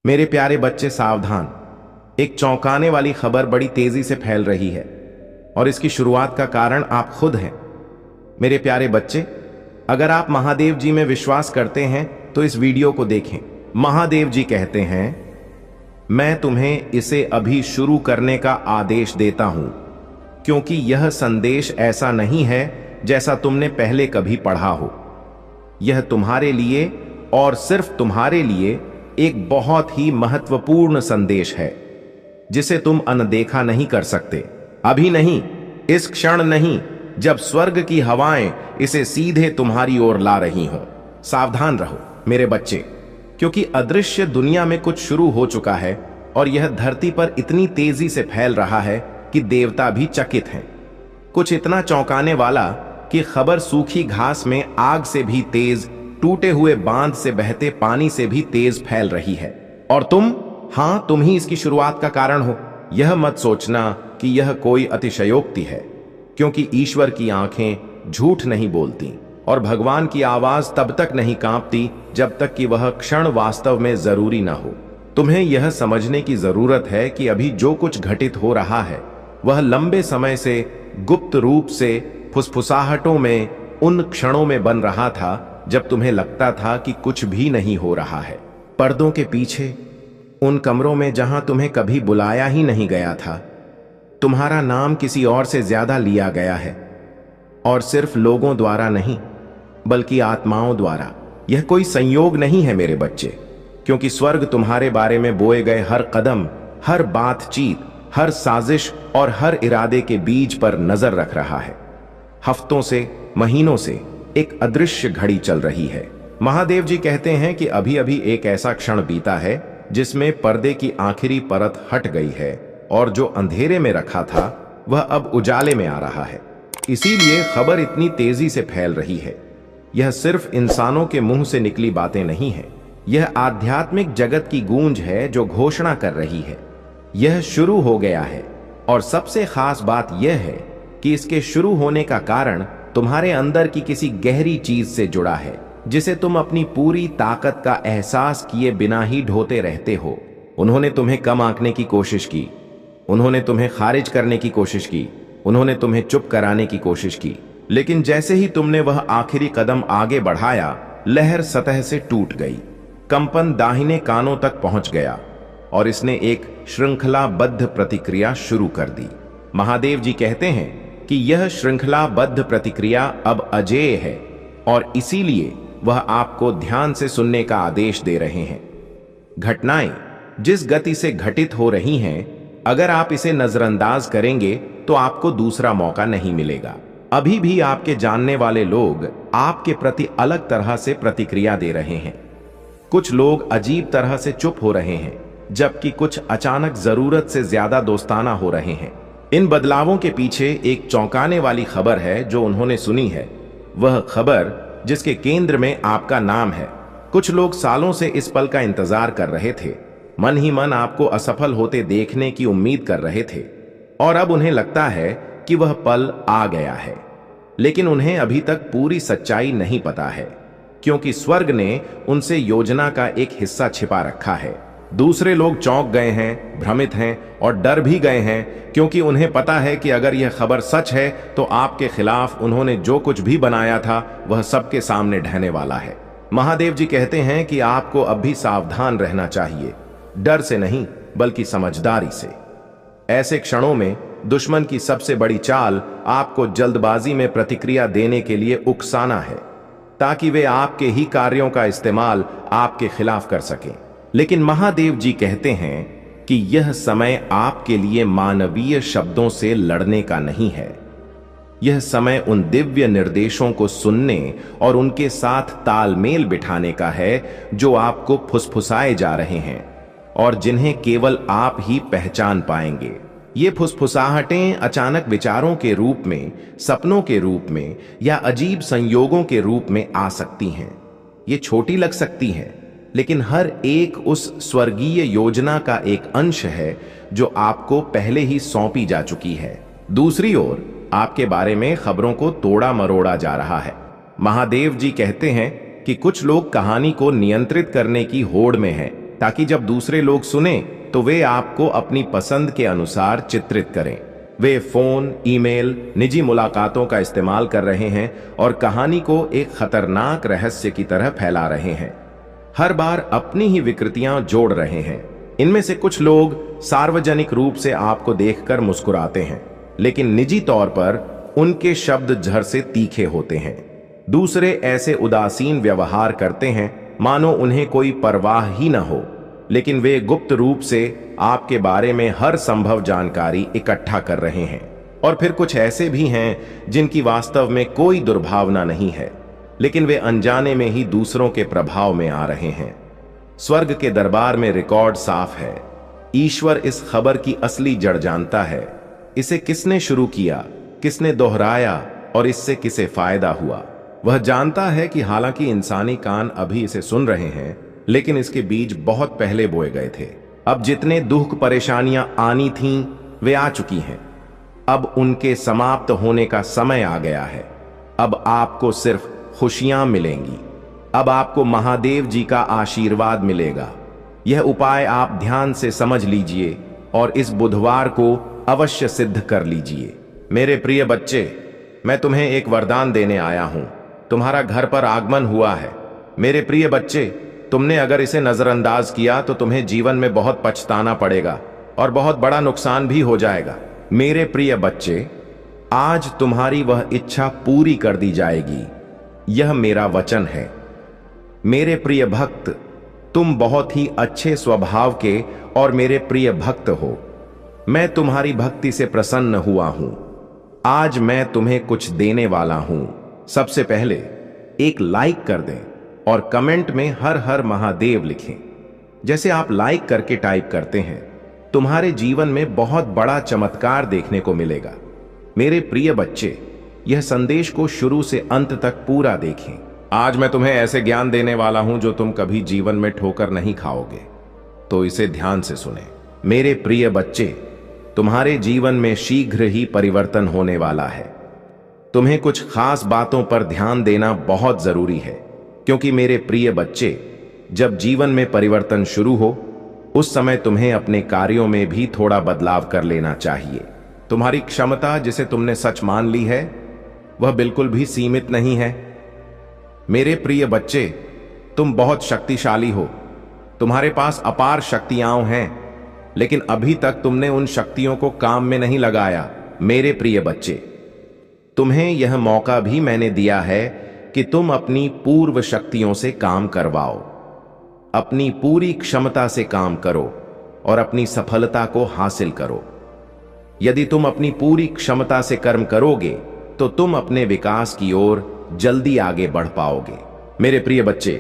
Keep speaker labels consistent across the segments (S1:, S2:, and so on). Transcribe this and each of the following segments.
S1: मेरे प्यारे बच्चे सावधान। एक चौंकाने वाली खबर बड़ी तेजी से फैल रही है और इसकी शुरुआत का कारण आप खुद हैं। मेरे प्यारे बच्चे, अगर आप महादेव जी में विश्वास करते हैं तो इस वीडियो को देखें। महादेव जी कहते हैं, मैं तुम्हें इसे अभी शुरू करने का आदेश देता हूं, क्योंकि यह संदेश ऐसा नहीं है जैसा तुमने पहले कभी पढ़ा हो। यह तुम्हारे लिए और सिर्फ तुम्हारे लिए एक बहुत ही महत्वपूर्ण संदेश है, जिसे तुम अनदेखा नहीं कर सकते। अभी नहीं, इस क्षण नहीं, जब स्वर्ग की हवाएं इसे सीधे तुम्हारी ओर ला रही हों। सावधान रहो मेरे बच्चे, क्योंकि अदृश्य दुनिया में कुछ शुरू हो चुका है और यह धरती पर इतनी तेजी से फैल रहा है कि देवता भी चकित हैं। कुछ इतना चौंकाने वाला कि खबर सूखी घास में आग से भी तेज, टूटे हुए बांध से बहते पानी से भी तेज फैल रही है। और तुम ही इसकी शुरुआत का कारण हो। यह मत सोचना कि यह कोई अतिशयोक्ति है, क्योंकि ईश्वर की आंखें झूठ नहीं बोलती और भगवान की आवाज तब तक नहीं कांपती जब तक कि वह क्षण वास्तव में जरूरी ना हो। तुम्हें यह समझने की जरूरत है कि अभी जो कुछ घटित हो रहा है वह लंबे समय से गुप्त रूप से फुसफुसाहटों में उन क्षणों में बन रहा था जब तुम्हें लगता था कि कुछ भी नहीं हो रहा है। पर्दों के पीछे, उन कमरों में जहां तुम्हें कभी बुलाया ही नहीं गया था, तुम्हारा नाम किसी और से ज्यादा लिया गया है। और सिर्फ लोगों द्वारा नहीं, बल्कि आत्माओं द्वारा। यह कोई संयोग नहीं है मेरे बच्चे, क्योंकि स्वर्ग तुम्हारे बारे में बोए गए हर कदम, हर बातचीत, हर साजिश और हर इरादे के बीज पर नजर रख रहा है। हफ्तों से, महीनों से एक अदृश्य घड़ी चल रही है। महादेव जी कहते हैं कि अभी अभी एक ऐसा क्षण बीता है जिसमें पर्दे की आखिरी परत हट गई है और जो अंधेरे में रखा था वह अब उजाले में आ रहा है। इसीलिए खबर इतनी तेजी से फैल रही है। यह सिर्फ इंसानों के मुंह से निकली बातें नहीं है, यह आध्यात्मिक जगत की गूंज है जो घोषणा कर रही है, यह शुरू हो गया है। और सबसे खास बात यह है कि इसके शुरू होने का कारण तुम्हारे अंदर की किसी गहरी चीज से जुड़ा है, जिसे तुम अपनी पूरी ताकत का एहसास किए बिना ही ढोते रहते हो। उन्होंने तुम्हें कम आंकने की कोशिश की, उन्होंने तुम्हें खारिज करने की कोशिश की, उन्होंने तुम्हें चुप कराने की कोशिश की, लेकिन जैसे ही तुमने वह आखिरी कदम आगे बढ़ाया, लहर सतह से टूट गई। कंपन दाहिने कानों तक पहुंच गया और इसने एक श्रृंखलाबद्ध प्रतिक्रिया शुरू कर दी। महादेव जी कहते हैं कि यह श्रृंखलाबद्ध प्रतिक्रिया अब अजेय है और इसीलिए वह आपको ध्यान से सुनने का आदेश दे रहे हैं। घटनाएं जिस गति से घटित हो रही हैं, अगर आप इसे नजरअंदाज करेंगे तो आपको दूसरा मौका नहीं मिलेगा। अभी भी आपके जानने वाले लोग आपके प्रति अलग तरह से प्रतिक्रिया दे रहे हैं। कुछ लोग अजीब तरह से चुप हो रहे हैं, जबकि कुछ अचानक जरूरत से ज्यादा दोस्ताना हो रहे हैं। इन बदलावों के पीछे एक चौंकाने वाली खबर है जो उन्होंने सुनी है, वह खबर जिसके केंद्र में आपका नाम है। कुछ लोग सालों से इस पल का इंतजार कर रहे थे, मन ही मन आपको असफल होते देखने की उम्मीद कर रहे थे, और अब उन्हें लगता है कि वह पल आ गया है। लेकिन उन्हें अभी तक पूरी सच्चाई नहीं पता है, क्योंकि स्वर्ग ने उनसे योजना का एक हिस्सा छिपा रखा है। दूसरे लोग चौंक गए हैं, भ्रमित हैं और डर भी गए हैं, क्योंकि उन्हें पता है कि अगर यह खबर सच है तो आपके खिलाफ उन्होंने जो कुछ भी बनाया था वह सबके सामने ढहने वाला है। महादेव जी कहते हैं कि आपको अब भी सावधान रहना चाहिए, डर से नहीं बल्कि समझदारी से। ऐसे क्षणों में दुश्मन की सबसे बड़ी चाल आपको जल्दबाजी में प्रतिक्रिया देने के लिए उकसाना है, ताकि वे आपके ही कार्यों का इस्तेमाल आपके खिलाफ कर सकें। लेकिन महादेव जी कहते हैं कि यह समय आपके लिए मानवीय शब्दों से लड़ने का नहीं है। यह समय उन दिव्य निर्देशों को सुनने और उनके साथ तालमेल बिठाने का है जो आपको फुसफुसाए जा रहे हैं और जिन्हें केवल आप ही पहचान पाएंगे। ये फुसफुसाहटें अचानक विचारों के रूप में, सपनों के रूप में या अजीब संयोगों के रूप में आ सकती हैं। ये छोटी लग सकती हैं, लेकिन हर एक उस स्वर्गीय योजना का एक अंश है जो आपको पहले ही सौंपी जा चुकी है। दूसरी ओर आपके बारे में खबरों को तोड़ा मरोड़ा जा रहा है। महादेव जी कहते हैं कि कुछ लोग कहानी को नियंत्रित करने की होड़ में हैं, ताकि जब दूसरे लोग सुने तो वे आपको अपनी पसंद के अनुसार चित्रित करें। वे फोन, ईमेल, निजी मुलाकातों का इस्तेमाल कर रहे हैं और कहानी को एक खतरनाक रहस्य की तरह फैला रहे हैं। हर बार अपनी ही विकृतियां जोड़ रहे हैं। इनमें से कुछ लोग सार्वजनिक रूप से आपको देखकर मुस्कुराते हैं, लेकिन निजी तौर पर उनके शब्द झर से तीखे होते हैं। दूसरे ऐसे उदासीन व्यवहार करते हैं मानो उन्हें कोई परवाह ही न हो, लेकिन वे गुप्त रूप से आपके बारे में हर संभव जानकारी इकट्ठा कर रहे हैं। और फिर कुछ ऐसे भी हैं जिनकी वास्तव में कोई दुर्भावना नहीं है, लेकिन वे अनजाने में ही दूसरों के प्रभाव में आ रहे हैं। स्वर्ग के दरबार में रिकॉर्ड साफ है। ईश्वर इस खबर की असली जड़ जानता है। इसे किसने शुरू किया, किसने दोहराया और इससे किसे फायदा हुआ। वह जानता है कि हालांकि इंसानी कान अभी इसे सुन रहे हैं, लेकिन इसके बीज बहुत पहले बोए गए थे। अब जितने दुख परेशानियां आनी थीं, वे आ चुकी हैं। अब उनके समाप्त होने का समय आ गया है। अब आपको सिर्फ खुशियां मिलेंगी। अब आपको महादेव जी का आशीर्वाद मिलेगा। यह उपाय आप ध्यान से समझ लीजिए और इस बुधवार को अवश्य सिद्ध कर लीजिए। मेरे प्रिय बच्चे, मैं तुम्हें एक वरदान देने आया हूं। तुम्हारा घर पर आगमन हुआ है। मेरे प्रिय बच्चे, तुमने अगर इसे नजरअंदाज किया तो तुम्हें जीवन में बहुत पछताना पड़ेगा और बहुत बड़ा नुकसान भी हो जाएगा। मेरे प्रिय बच्चे, आज तुम्हारी वह इच्छा पूरी कर दी जाएगी, यह मेरा वचन है। मेरे प्रिय भक्त, तुम बहुत ही अच्छे स्वभाव के और मेरे प्रिय भक्त हो। मैं तुम्हारी भक्ति से प्रसन्न हुआ हूं। आज मैं तुम्हें कुछ देने वाला हूं। सबसे पहले एक लाइक कर दें और कमेंट में हर हर महादेव लिखें। जैसे आप लाइक करके टाइप करते हैं, तुम्हारे जीवन में बहुत बड़ा चमत्कार देखने को मिलेगा। मेरे प्रिय बच्चे, यह संदेश को शुरू से अंत तक पूरा देखें। आज मैं तुम्हें ऐसे ज्ञान देने वाला हूं जो तुम कभी जीवन में ठोकर नहीं खाओगे, तो इसे ध्यान से सुने। मेरे प्रिय बच्चे, तुम्हारे जीवन में शीघ्र ही परिवर्तन होने वाला है। तुम्हें कुछ खास बातों पर ध्यान देना बहुत जरूरी है, क्योंकि मेरे प्रिय बच्चे, जब जीवन में परिवर्तन शुरू हो, उस समय तुम्हें अपने कार्यों में भी थोड़ा बदलाव कर लेना चाहिए। तुम्हारी क्षमता जिसे तुमने सच मान ली है, वह बिल्कुल भी सीमित नहीं है। मेरे प्रिय बच्चे, तुम बहुत शक्तिशाली हो। तुम्हारे पास अपार शक्तियां हैं, लेकिन अभी तक तुमने उन शक्तियों को काम में नहीं लगाया। मेरे प्रिय बच्चे, तुम्हें यह मौका भी मैंने दिया है कि तुम अपनी पूर्व शक्तियों से काम करवाओ। अपनी पूरी क्षमता से काम करो और अपनी सफलता को हासिल करो। यदि तुम अपनी पूरी क्षमता से कर्म करोगे तो तुम अपने विकास की ओर जल्दी आगे बढ़ पाओगे। मेरे प्रिय बच्चे,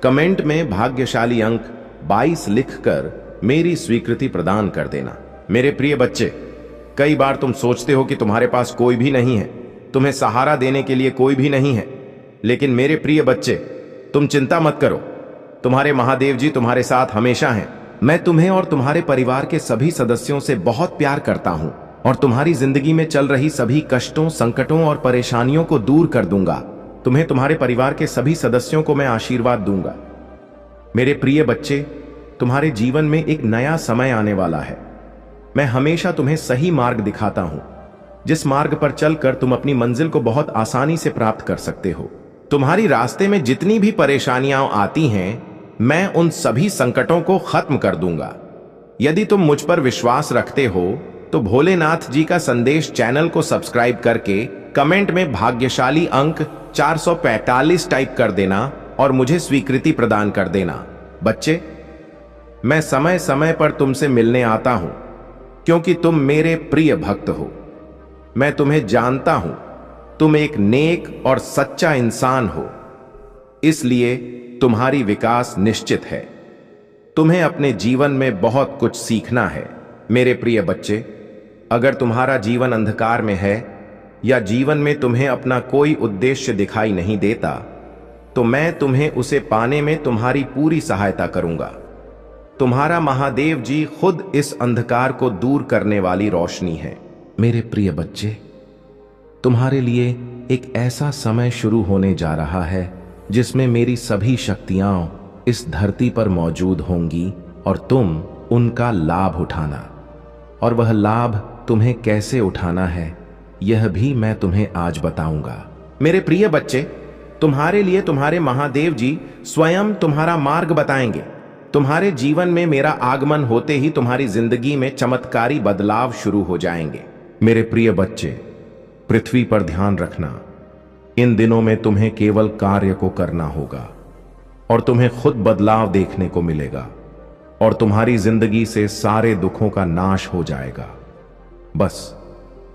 S1: कमेंट में भाग्यशाली अंक 22 लिखकर मेरी स्वीकृति प्रदान कर देना। मेरे प्रिय बच्चे, कई बार तुम सोचते हो कि तुम्हारे पास कोई भी नहीं है, तुम्हें सहारा देने के लिए कोई भी नहीं है। लेकिन मेरे प्रिय बच्चे, तुम चिंता मत करो, तुम्हारे महादेव जी तुम्हारे साथ हमेशा हैं। मैं तुम्हें और तुम्हारे परिवार के सभी सदस्यों से बहुत प्यार करता हूं और तुम्हारी जिंदगी में चल रही सभी कष्टों, संकटों और परेशानियों को दूर कर दूंगा। तुम्हें तुम्हारे परिवार के सभी सदस्यों को मैं आशीर्वाद दूंगा। मेरे प्रिय बच्चे, तुम्हारे जीवन में एक नया समय आने वाला है। मैं हमेशा तुम्हें सही मार्ग दिखाता हूं, जिस मार्ग पर चलकर तुम अपनी मंजिल को बहुत आसानी से प्राप्त कर सकते हो। तुम्हारी रास्ते में जितनी भी परेशानियां आती हैं, मैं उन सभी संकटों को खत्म कर दूंगा। यदि तुम मुझ पर विश्वास रखते हो तो भोलेनाथ जी का संदेश चैनल को सब्सक्राइब करके कमेंट में भाग्यशाली अंक 445 टाइप कर देना और मुझे स्वीकृति प्रदान कर देना। बच्चे, मैं समय समय पर तुमसे मिलने आता हूं, क्योंकि तुम मेरे प्रिय भक्त हो। मैं तुम्हें जानता हूं, तुम एक नेक और सच्चा इंसान हो, इसलिए तुम्हारी विकास निश्चित है। तुम्हें अपने जीवन में बहुत कुछ सीखना है। मेरे प्रिय बच्चे, अगर तुम्हारा जीवन अंधकार में है या जीवन में तुम्हें अपना कोई उद्देश्य दिखाई नहीं देता, तो मैं तुम्हें उसे पाने में तुम्हारी पूरी सहायता करूंगा। तुम्हारा महादेव जी खुद इस अंधकार को दूर करने वाली रोशनी है। मेरे प्रिय बच्चे, तुम्हारे लिए एक ऐसा समय शुरू होने जा रहा है जिसमें मेरी सभी शक्तियां इस धरती पर मौजूद होंगी और तुम उनका लाभ उठाना। और वह लाभ तुम्हें कैसे उठाना है यह भी मैं तुम्हें आज बताऊंगा। मेरे प्रिय बच्चे, तुम्हारे लिए तुम्हारे महादेव जी स्वयं तुम्हारा मार्ग बताएंगे। तुम्हारे जीवन में मेरा आगमन होते ही तुम्हारी जिंदगी में चमत्कारी बदलाव शुरू हो जाएंगे। मेरे प्रिय बच्चे, पृथ्वी पर ध्यान रखना। इन दिनों में तुम्हें केवल कार्य को करना होगा और तुम्हें खुद बदलाव देखने को मिलेगा और तुम्हारी जिंदगी से सारे दुखों का नाश हो जाएगा। बस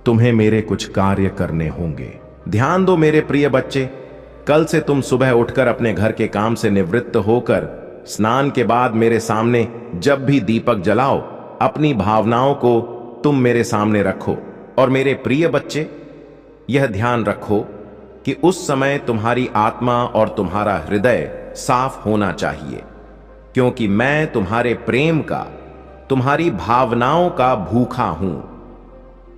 S1: तुम्हें मेरे कुछ कार्य करने होंगे। ध्यान दो मेरे प्रिय बच्चे, कल से तुम सुबह उठकर अपने घर के काम से निवृत्त होकर स्नान के बाद मेरे सामने जब भी दीपक जलाओ, अपनी भावनाओं को तुम मेरे सामने रखो। और मेरे प्रिय बच्चे, यह ध्यान रखो कि उस समय तुम्हारी आत्मा और तुम्हारा हृदय साफ होना चाहिए, क्योंकि मैं तुम्हारे प्रेम का, तुम्हारी भावनाओं का भूखा हूं।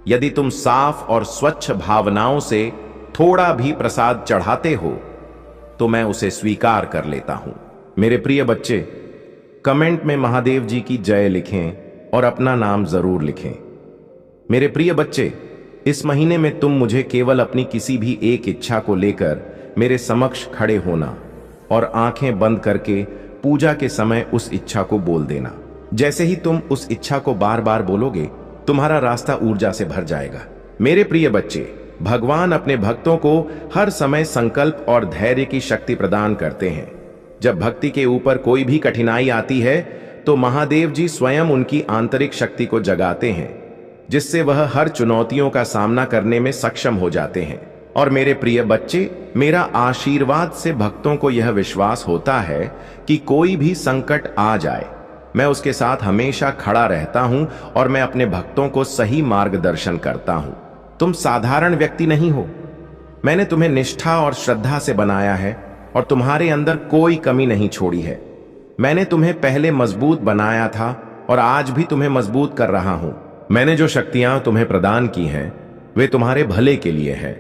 S1: यदि तुम साफ और स्वच्छ भावनाओं से थोड़ा भी प्रसाद चढ़ाते हो तो मैं उसे स्वीकार कर लेता हूं। मेरे प्रिय बच्चे, कमेंट में महादेव जी की जय लिखें और अपना नाम जरूर लिखें। मेरे प्रिय बच्चे, इस महीने में तुम मुझे केवल अपनी किसी भी एक इच्छा को लेकर मेरे समक्ष खड़े होना और आंखें बंद करके पूजा के समय उस इच्छा को बोल देना। जैसे ही तुम उस इच्छा को बार बार बोलोगे, तुम्हारा रास्ता ऊर्जा से भर जाएगा। मेरे प्रिय बच्चे, भगवान अपने भक्तों को हर समय संकल्प और धैर्य की शक्ति प्रदान करते हैं। जब भक्ति के ऊपर कोई भी कठिनाई आती है तो महादेव जी स्वयं उनकी आंतरिक शक्ति को जगाते हैं, जिससे वह हर चुनौतियों का सामना करने में सक्षम हो जाते हैं। और मेरे प्रिय बच्चे, मेरा आशीर्वाद से भक्तों को यह विश्वास होता है कि कोई भी संकट आ जाए, मैं उसके साथ हमेशा खड़ा रहता हूं और मैं अपने भक्तों को सही मार्गदर्शन करता हूं। तुम साधारण व्यक्ति नहीं हो। मैंने तुम्हें निष्ठा और श्रद्धा से बनाया है और तुम्हारे अंदर कोई कमी नहीं छोड़ी है। मैंने तुम्हें पहले मजबूत बनाया था और आज भी तुम्हें मजबूत कर रहा हूं। मैंने जो शक्तियां तुम्हें प्रदान की हैं वे तुम्हारे भले के लिए हैं।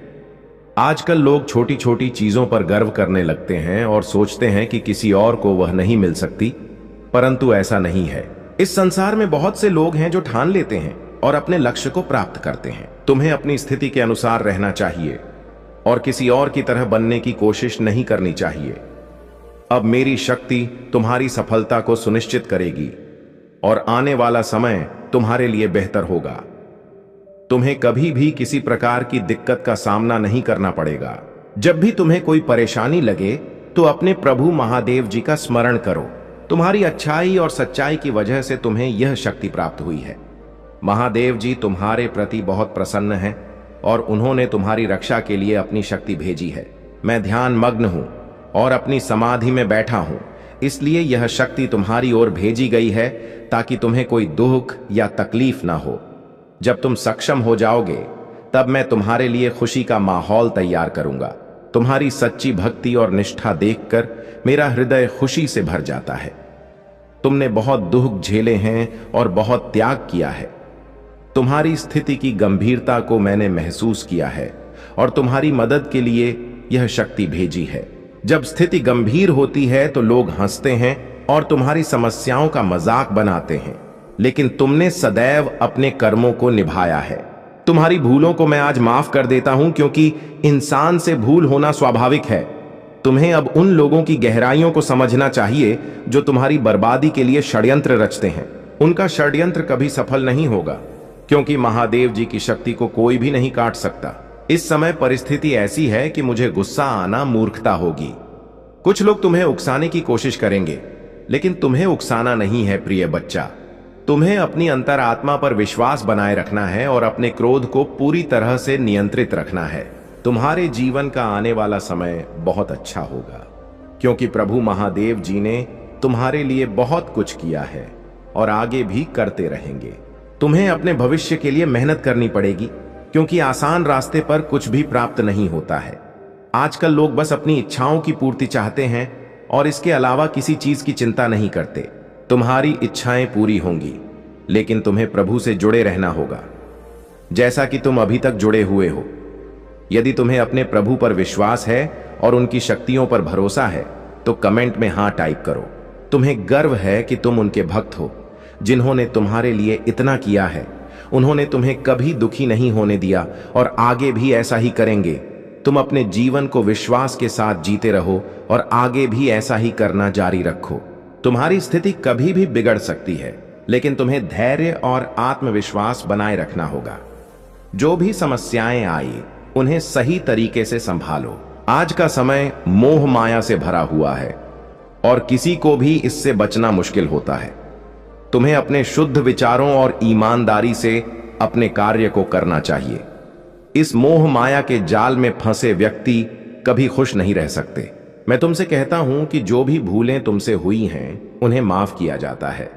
S1: आजकल लोग छोटी छोटी चीजों पर गर्व करने लगते हैं और सोचते हैं कि किसी और को वह नहीं मिल सकती, परंतु ऐसा नहीं है। इस संसार में बहुत से लोग हैं जो ठान लेते हैं और अपने लक्ष्य को प्राप्त करते हैं। तुम्हें अपनी स्थिति के अनुसार रहना चाहिए और किसी और की तरह बनने की कोशिश नहीं करनी चाहिए। अब मेरी शक्ति तुम्हारी सफलता को सुनिश्चित करेगी और आने वाला समय तुम्हारे लिए बेहतर होगा। तुम्हें कभी भी किसी प्रकार की दिक्कत का सामना नहीं करना पड़ेगा। जब भी तुम्हें कोई परेशानी लगे तो अपने प्रभु महादेव जी का स्मरण करो। तुम्हारी अच्छाई और सच्चाई की वजह से तुम्हें यह शक्ति प्राप्त हुई है। महादेव जी तुम्हारे प्रति बहुत प्रसन्न हैं और उन्होंने तुम्हारी रक्षा के लिए अपनी शक्ति भेजी है। मैं ध्यान मग्न हूं और अपनी समाधि में बैठा हूं, इसलिए यह शक्ति तुम्हारी ओर भेजी गई है ताकि तुम्हें कोई दुख या तकलीफ ना हो। जब तुम सक्षम हो जाओगे तब मैं तुम्हारे लिए खुशी का माहौल तैयार करूंगा। तुम्हारी सच्ची भक्ति और निष्ठा देखकर मेरा हृदय खुशी से भर जाता है। तुमने बहुत दुख झेले हैं और बहुत त्याग किया है। तुम्हारी स्थिति की गंभीरता को मैंने महसूस किया है और तुम्हारी मदद के लिए यह शक्ति भेजी है। जब स्थिति गंभीर होती है तो लोग हंसते हैं और तुम्हारी समस्याओं का मजाक बनाते हैं, लेकिन तुमने सदैव अपने कर्मों को निभाया है। तुम्हारी भूलों को मैं आज माफ कर देता हूं, क्योंकि इंसान से भूल होना स्वाभाविक है। तुम्हें अब उन लोगों की गहराइयों को समझना चाहिए जो तुम्हारी बर्बादी के लिए षड्यंत्र रचते हैं। उनका षड्यंत्र कभी सफल नहीं होगा, क्योंकि महादेव जी की शक्ति को कोई भी नहीं काट सकता। इस समय परिस्थिति ऐसी है कि मुझे गुस्सा आना मूर्खता होगी। कुछ लोग तुम्हें उकसाने की कोशिश करेंगे, लेकिन तुम्हें उकसाना नहीं है प्रिय बच्चा। तुम्हें अपनी अंतरात्मा पर विश्वास बनाए रखना है और अपने क्रोध को पूरी तरह से नियंत्रित रखना है। तुम्हारे जीवन का आने वाला समय बहुत अच्छा होगा, क्योंकि प्रभु महादेव जी ने तुम्हारे लिए बहुत कुछ किया है और आगे भी करते रहेंगे। तुम्हें अपने भविष्य के लिए मेहनत करनी पड़ेगी, क्योंकि आसान रास्ते पर कुछ भी प्राप्त नहीं होता है। आजकल लोग बस अपनी इच्छाओं की पूर्ति चाहते हैं और इसके अलावा किसी चीज की चिंता नहीं करते। तुम्हारी इच्छाएं पूरी होंगी, लेकिन तुम्हें प्रभु से जुड़े रहना होगा, जैसा कि तुम अभी तक जुड़े हुए हो। यदि तुम्हें अपने प्रभु पर विश्वास है और उनकी शक्तियों पर भरोसा है तो कमेंट में हां टाइप करो। तुम्हें गर्व है कि तुम उनके भक्त हो, जिन्होंने तुम्हारे लिए इतना किया है। उन्होंने तुम्हें कभी दुखी नहीं होने दिया और आगे भी ऐसा ही करेंगे। तुम अपने जीवन को विश्वास के साथ जीते रहो और आगे भी ऐसा ही करना जारी रखो। तुम्हारी स्थिति कभी भी बिगड़ सकती है, लेकिन तुम्हें धैर्य और आत्मविश्वास बनाए रखना होगा। जो भी समस्याएं आई, उन्हें सही तरीके से संभालो। आज का समय मोह माया से भरा हुआ है और किसी को भी इससे बचना मुश्किल होता है। तुम्हें अपने शुद्ध विचारों और ईमानदारी से अपने कार्य को करना चाहिए। इस मोह माया के जाल में फंसे व्यक्ति कभी खुश नहीं रह सकते। मैं तुमसे कहता हूं कि जो भी भूलें तुमसे हुई हैं, उन्हें माफ किया जाता है,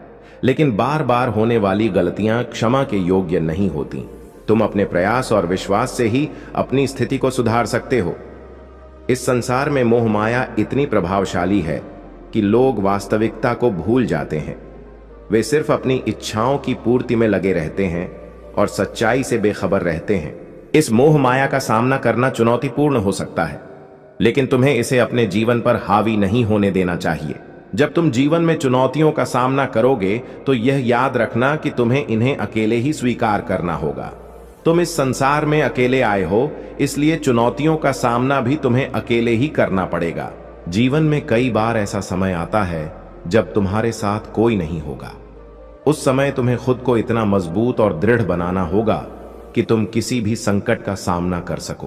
S1: लेकिन बार बार होने वाली गलतियां क्षमा के योग्य नहीं होती। तुम अपने प्रयास और विश्वास से ही अपनी स्थिति को सुधार सकते हो। इस संसार में मोह माया इतनी प्रभावशाली है कि लोग वास्तविकता को भूल जाते हैं। वे सिर्फ अपनी इच्छाओं की पूर्ति में लगे रहते हैं और सच्चाई से बेखबर रहते हैं। इस मोह माया का सामना करना चुनौतीपूर्ण हो सकता है, लेकिन तुम्हें इसे अपने जीवन पर हावी नहीं होने देना चाहिए। जब तुम जीवन में चुनौतियों का सामना करोगे तो यह याद रखना कि तुम्हें इन्हें अकेले ही स्वीकार करना होगा। तुम इस संसार में अकेले आए हो, इसलिए चुनौतियों का सामना भी तुम्हें अकेले ही करना पड़ेगा। जीवन में कई बार ऐसा समय आता है जब तुम्हारे साथ कोई नहीं होगा। उस समय तुम्हें खुद को इतना मजबूत और दृढ़ बनाना होगा कि तुम किसी भी संकट का सामना कर सको।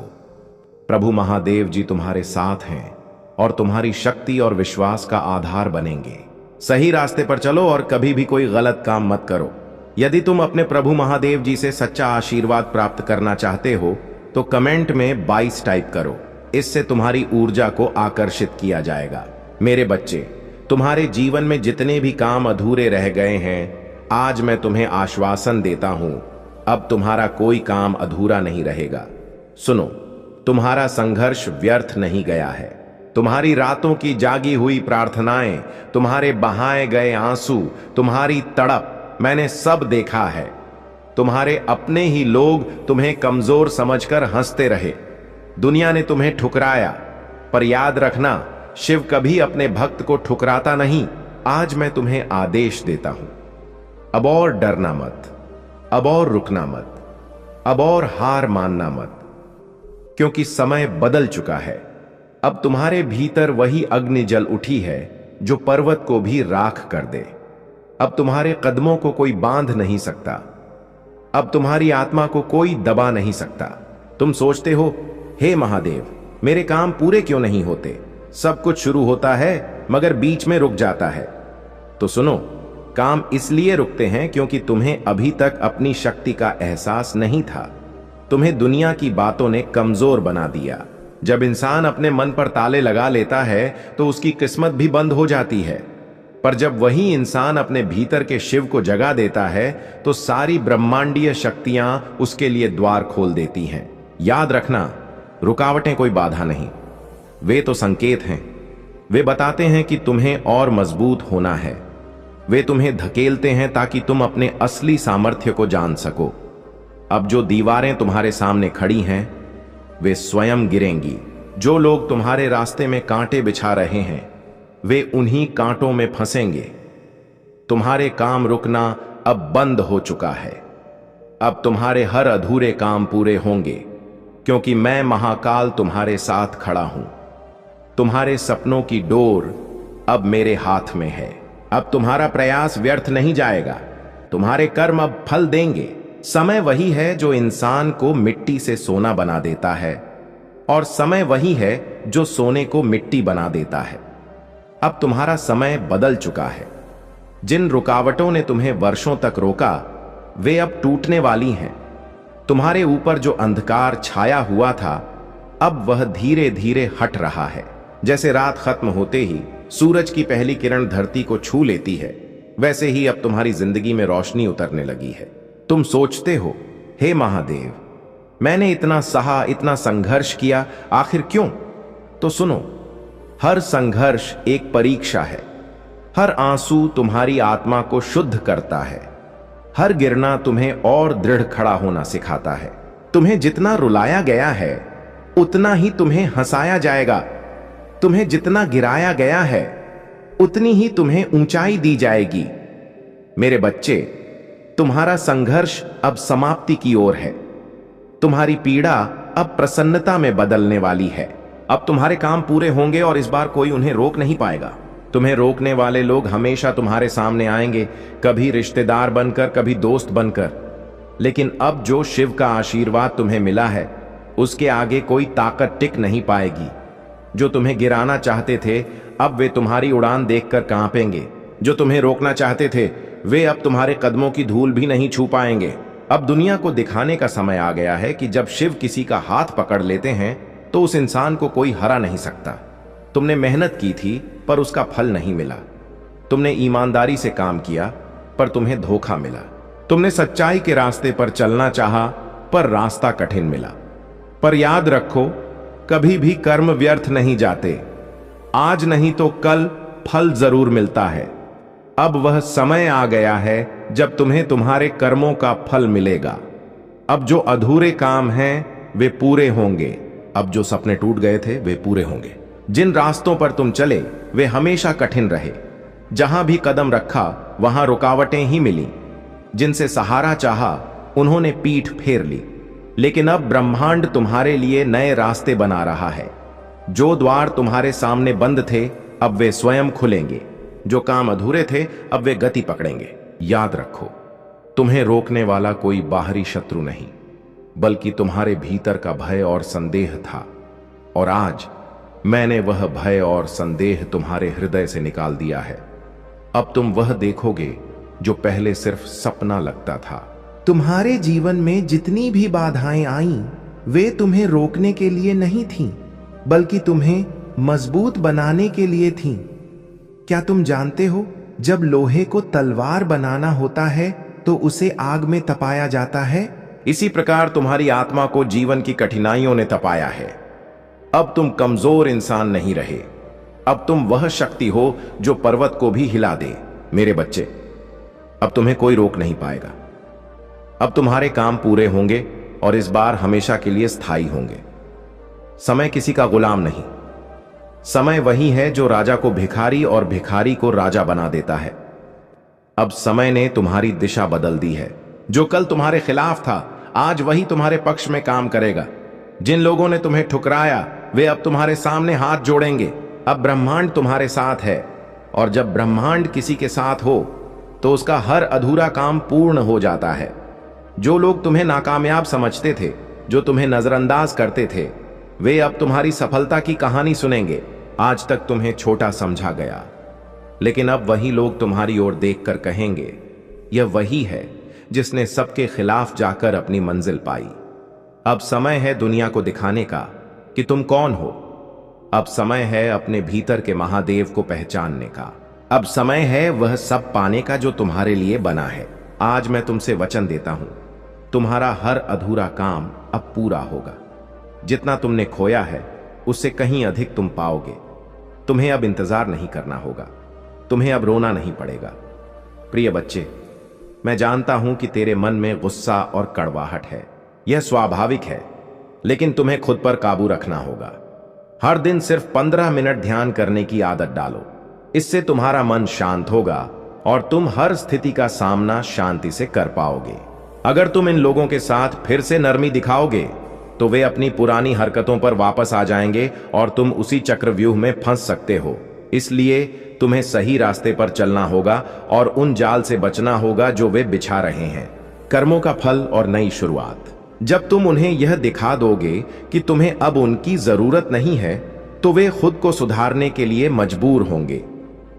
S1: प्रभु महादेव जी तुम्हारे साथ हैं और तुम्हारी शक्ति और विश्वास का आधार बनेंगे। सही रास्ते पर चलो और कभी भी कोई गलत काम मत करो। यदि तुम अपने प्रभु महादेव जी से सच्चा आशीर्वाद प्राप्त करना चाहते हो तो कमेंट में 22 टाइप करो। इससे तुम्हारी ऊर्जा को आकर्षित किया जाएगा। मेरे बच्चे, तुम्हारे जीवन में जितने भी काम अधूरे रह गए हैं, आज मैं तुम्हें आश्वासन देता हूं, अब तुम्हारा कोई काम अधूरा नहीं रहेगा। सुनो, तुम्हारा संघर्ष व्यर्थ नहीं गया है। तुम्हारी रातों की जागी हुई प्रार्थनाएं, तुम्हारे बहाए गए आंसू, तुम्हारी तड़प मैंने सब देखा है। तुम्हारे अपने ही लोग तुम्हें कमजोर समझकर हंसते रहे। दुनिया ने तुम्हें ठुकराया, पर याद रखना, शिव कभी अपने भक्त को ठुकराता नहीं। आज मैं तुम्हें आदेश देता हूं, अब और डरना मत, अब और रुकना मत, अब और हार मानना मत, क्योंकि समय बदल चुका है। अब तुम्हारे भीतर वही अग्नि जल उठी है जो पर्वत को भी राख कर दे। अब तुम्हारे कदमों को कोई बांध नहीं सकता। अब तुम्हारी आत्मा को कोई दबा नहीं सकता। तुम सोचते हो, हे महादेव, मेरे काम पूरे क्यों नहीं होते? सब कुछ शुरू होता है मगर बीच में रुक जाता है। तो सुनो, काम इसलिए रुकते हैं क्योंकि तुम्हें अभी तक अपनी शक्ति का एहसास नहीं था। तुम्हें दुनिया की बातों ने कमजोर बना दिया। जब इंसान अपने मन पर ताले लगा लेता है तो उसकी किस्मत भी बंद हो जाती है, पर जब वही इंसान अपने भीतर के शिव को जगा देता है तो सारी ब्रह्मांडीय शक्तियां उसके लिए द्वार खोल देती हैं। याद रखना, रुकावटें कोई बाधा नहीं, वे तो संकेत हैं। वे बताते हैं कि तुम्हें और मजबूत होना है। वे तुम्हें धकेलते हैं ताकि तुम अपने असली सामर्थ्य को जान सको। अब जो दीवारें तुम्हारे सामने खड़ी हैं, वे स्वयं गिरेंगी। जो लोग तुम्हारे रास्ते में कांटे बिछा रहे हैं, वे उन्हीं कांटों में फंसेंगे। तुम्हारे काम रुकना अब बंद हो चुका है। अब तुम्हारे हर अधूरे काम पूरे होंगे, क्योंकि मैं महाकाल तुम्हारे साथ खड़ा हूं। तुम्हारे सपनों की डोर अब मेरे हाथ में है। अब तुम्हारा प्रयास व्यर्थ नहीं जाएगा। तुम्हारे कर्म अब फल देंगे। समय वही है जो इंसान को मिट्टी से सोना बना देता है, और समय वही है जो सोने को मिट्टी बना देता है। अब तुम्हारा समय बदल चुका है। जिन रुकावटों ने तुम्हें वर्षों तक रोका, वे अब टूटने वाली हैं। तुम्हारे ऊपर जो अंधकार छाया हुआ था, अब वह धीरे धीरे हट रहा है। जैसे रात खत्म होते ही सूरज की पहली किरण धरती को छू लेती है, वैसे ही अब तुम्हारी जिंदगी में रोशनी उतरने लगी है। तुम सोचते हो, हे महादेव, मैंने इतना सहा, इतना संघर्ष किया, आखिर क्यों? तो सुनो, हर संघर्ष एक परीक्षा है। हर आंसू तुम्हारी आत्मा को शुद्ध करता है। हर गिरना तुम्हें और दृढ़ खड़ा होना सिखाता है। तुम्हें जितना रुलाया गया है, उतना ही तुम्हें हंसाया जाएगा। तुम्हें जितना गिराया गया है, उतनी ही तुम्हें ऊंचाई दी जाएगी। मेरे बच्चे, तुम्हारा संघर्ष अब समाप्ति की ओर है। तुम्हारी पीड़ा अब प्रसन्नता में बदलने वाली है। अब तुम्हारे काम पूरे होंगे और इस बार कोई उन्हें रोक नहीं पाएगा। तुम्हें रोकने वाले लोग हमेशा तुम्हारे सामने आएंगे, कभी रिश्तेदार बनकर, कभी दोस्त बनकर। लेकिन अब जो शिव का आशीर्वाद तुम्हें मिला है, उसके आगे कोई ताकत टिक नहीं पाएगी। जो तुम्हें गिराना चाहते थे, अब वे तुम्हारी उड़ान देखकर कांपेंगे। जो तुम्हें रोकना चाहते थे, वे अब तुम्हारे कदमों की धूल भी नहीं छू पाएंगे। अब दुनिया को दिखाने का समय आ गया है कि जब शिव किसी का हाथ पकड़ लेते हैं तो उस इंसान को कोई हरा नहीं सकता। तुमने मेहनत की थी पर उसका फल नहीं मिला। तुमने ईमानदारी से काम किया पर तुम्हें धोखा मिला। तुमने सच्चाई के रास्ते पर चलना चाहा पर रास्ता कठिन मिला। पर याद रखो, कभी भी कर्म व्यर्थ नहीं जाते। आज नहीं तो कल फल जरूर मिलता है। अब वह समय आ गया है जब तुम्हें तुम्हारे कर्मों का फल मिलेगा। अब जो अधूरे काम हैं वे पूरे होंगे। अब जो सपने टूट गए थे वे पूरे होंगे। जिन रास्तों पर तुम चले वे हमेशा कठिन रहे। जहां भी कदम रखा वहां रुकावटें ही मिली। जिनसे सहारा चाहा उन्होंने पीठ फेर ली। लेकिन अब ब्रह्मांड तुम्हारे लिए नए रास्ते बना रहा है। जो द्वार तुम्हारे सामने बंद थे अब वे स्वयं खुलेंगे। जो काम अधूरे थे अब वे गति पकड़ेंगे। याद रखो, तुम्हें रोकने वाला कोई बाहरी शत्रु नहीं, बल्कि तुम्हारे भीतर का भय और संदेह था। और आज मैंने वह भय और संदेह तुम्हारे हृदय से निकाल दिया है। अब तुम वह देखोगे जो पहले सिर्फ सपना लगता था।
S2: तुम्हारे जीवन में जितनी भी बाधाएं आईं, वे तुम्हें रोकने के लिए नहीं थीं, बल्कि तुम्हें मजबूत बनाने के लिए थीं। क्या तुम जानते हो, जब लोहे को तलवार बनाना होता है तो उसे आग में तपाया जाता है?
S1: इसी प्रकार तुम्हारी आत्मा को जीवन की कठिनाइयों ने तपाया है। अब तुम कमजोर इंसान नहीं रहे। अब तुम वह शक्ति हो जो पर्वत को भी हिला दे। मेरे बच्चे, अब तुम्हें कोई रोक नहीं पाएगा। अब तुम्हारे काम पूरे होंगे और इस बार हमेशा के लिए स्थायी होंगे। समय किसी का गुलाम नहीं। समय वही है जो राजा को भिखारी और भिखारी को राजा बना देता है। अब समय ने तुम्हारी दिशा बदल दी है। जो कल तुम्हारे खिलाफ था, आज वही तुम्हारे पक्ष में काम करेगा। जिन लोगों ने तुम्हें ठुकराया वे अब तुम्हारे सामने हाथ जोड़ेंगे। अब ब्रह्मांड तुम्हारे साथ है, और जब ब्रह्मांड किसी के साथ हो तो उसका हर अधूरा काम पूर्ण हो जाता है। जो लोग तुम्हें नाकामयाब समझते थे, जो तुम्हें नजरअंदाज करते थे, वे अब तुम्हारी सफलता की कहानी सुनेंगे। आज तक तुम्हें छोटा समझा गया, लेकिन अब वही लोग तुम्हारी ओर देखकर कहेंगे, यह वही है जिसने सबके खिलाफ जाकर अपनी मंजिल पाई। अब समय है दुनिया को दिखाने का कि तुम कौन हो। अब समय है अपने भीतर के महादेव को पहचानने का। अब समय है वह सब पाने का जो तुम्हारे लिए बना है। आज मैं तुमसे वचन देता हूं, तुम्हारा हर अधूरा काम अब पूरा होगा। जितना तुमने खोया है उससे कहीं अधिक तुम पाओगे। तुम्हें अब इंतजार नहीं करना होगा। तुम्हें अब रोना नहीं पड़ेगा। प्रिय बच्चे, मैं जानता हूं कि तेरे मन में गुस्सा और कड़वाहट है। यह स्वाभाविक है, लेकिन तुम्हें खुद पर काबू रखना होगा। हर दिन सिर्फ 15 मिनट ध्यान करने की आदत डालो। इससे तुम्हारा मन शांत होगा और तुम हर स्थिति का सामना शांति से कर पाओगे। अगर तुम इन लोगों के साथ फिर से नरमी दिखाओगे तो वे अपनी पुरानी हरकतों पर वापस आ जाएंगे और तुम उसी चक्रव्यूह में फंस सकते हो। इसलिए तुम्हें सही रास्ते पर चलना होगा और उन जाल से बचना होगा जो वे बिछा रहे हैं। कर्मों का फल और नई शुरुआत। जब तुम उन्हें यह दिखा दोगे कि तुम्हें अब उनकी जरूरत नहीं है, तो वे खुद को सुधारने के लिए मजबूर होंगे।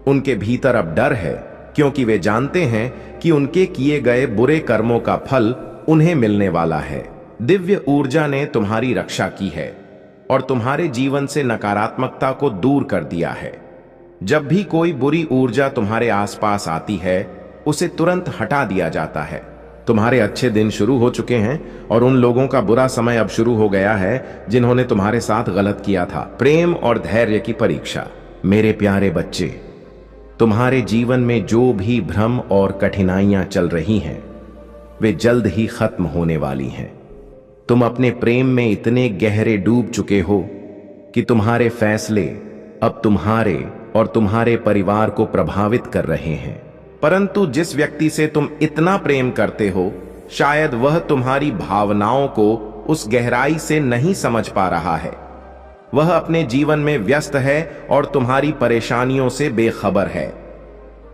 S1: उनके भीतर अब डर है, क्योंकि वे जानते हैं कि उनके किए गए बुरे कर्मों का फल उन्हें मिलने वाला है। दिव्य ऊर्जा ने तुम्हारी रक्षा की है और तुम्हारे जीवन से नकारात्मकता को दूर कर दिया है। जब भी कोई बुरी ऊर्जा तुम्हारे आसपास आती है, उसे तुरंत हटा दिया जाता है। तुम्हारे अच्छे दिन शुरू हो चुके हैं और उन लोगों का बुरा समय अब शुरू हो गया है जिन्होंने तुम्हारे साथ गलत किया था। प्रेम और धैर्य की परीक्षा। मेरे प्यारे बच्चे, तुम्हारे जीवन में जो भी भ्रम और कठिनाइयां चल रही हैं, वे जल्द ही खत्म होने वाली हैं। तुम अपने प्रेम में इतने गहरे डूब चुके हो कि तुम्हारे फैसले अब तुम्हारे और तुम्हारे परिवार को प्रभावित कर रहे हैं। परंतु जिस व्यक्ति से तुम इतना प्रेम करते हो, शायद वह तुम्हारी भावनाओं को उस गहराई से नहीं समझ पा रहा है। वह अपने जीवन में व्यस्त है और तुम्हारी परेशानियों से बेखबर है।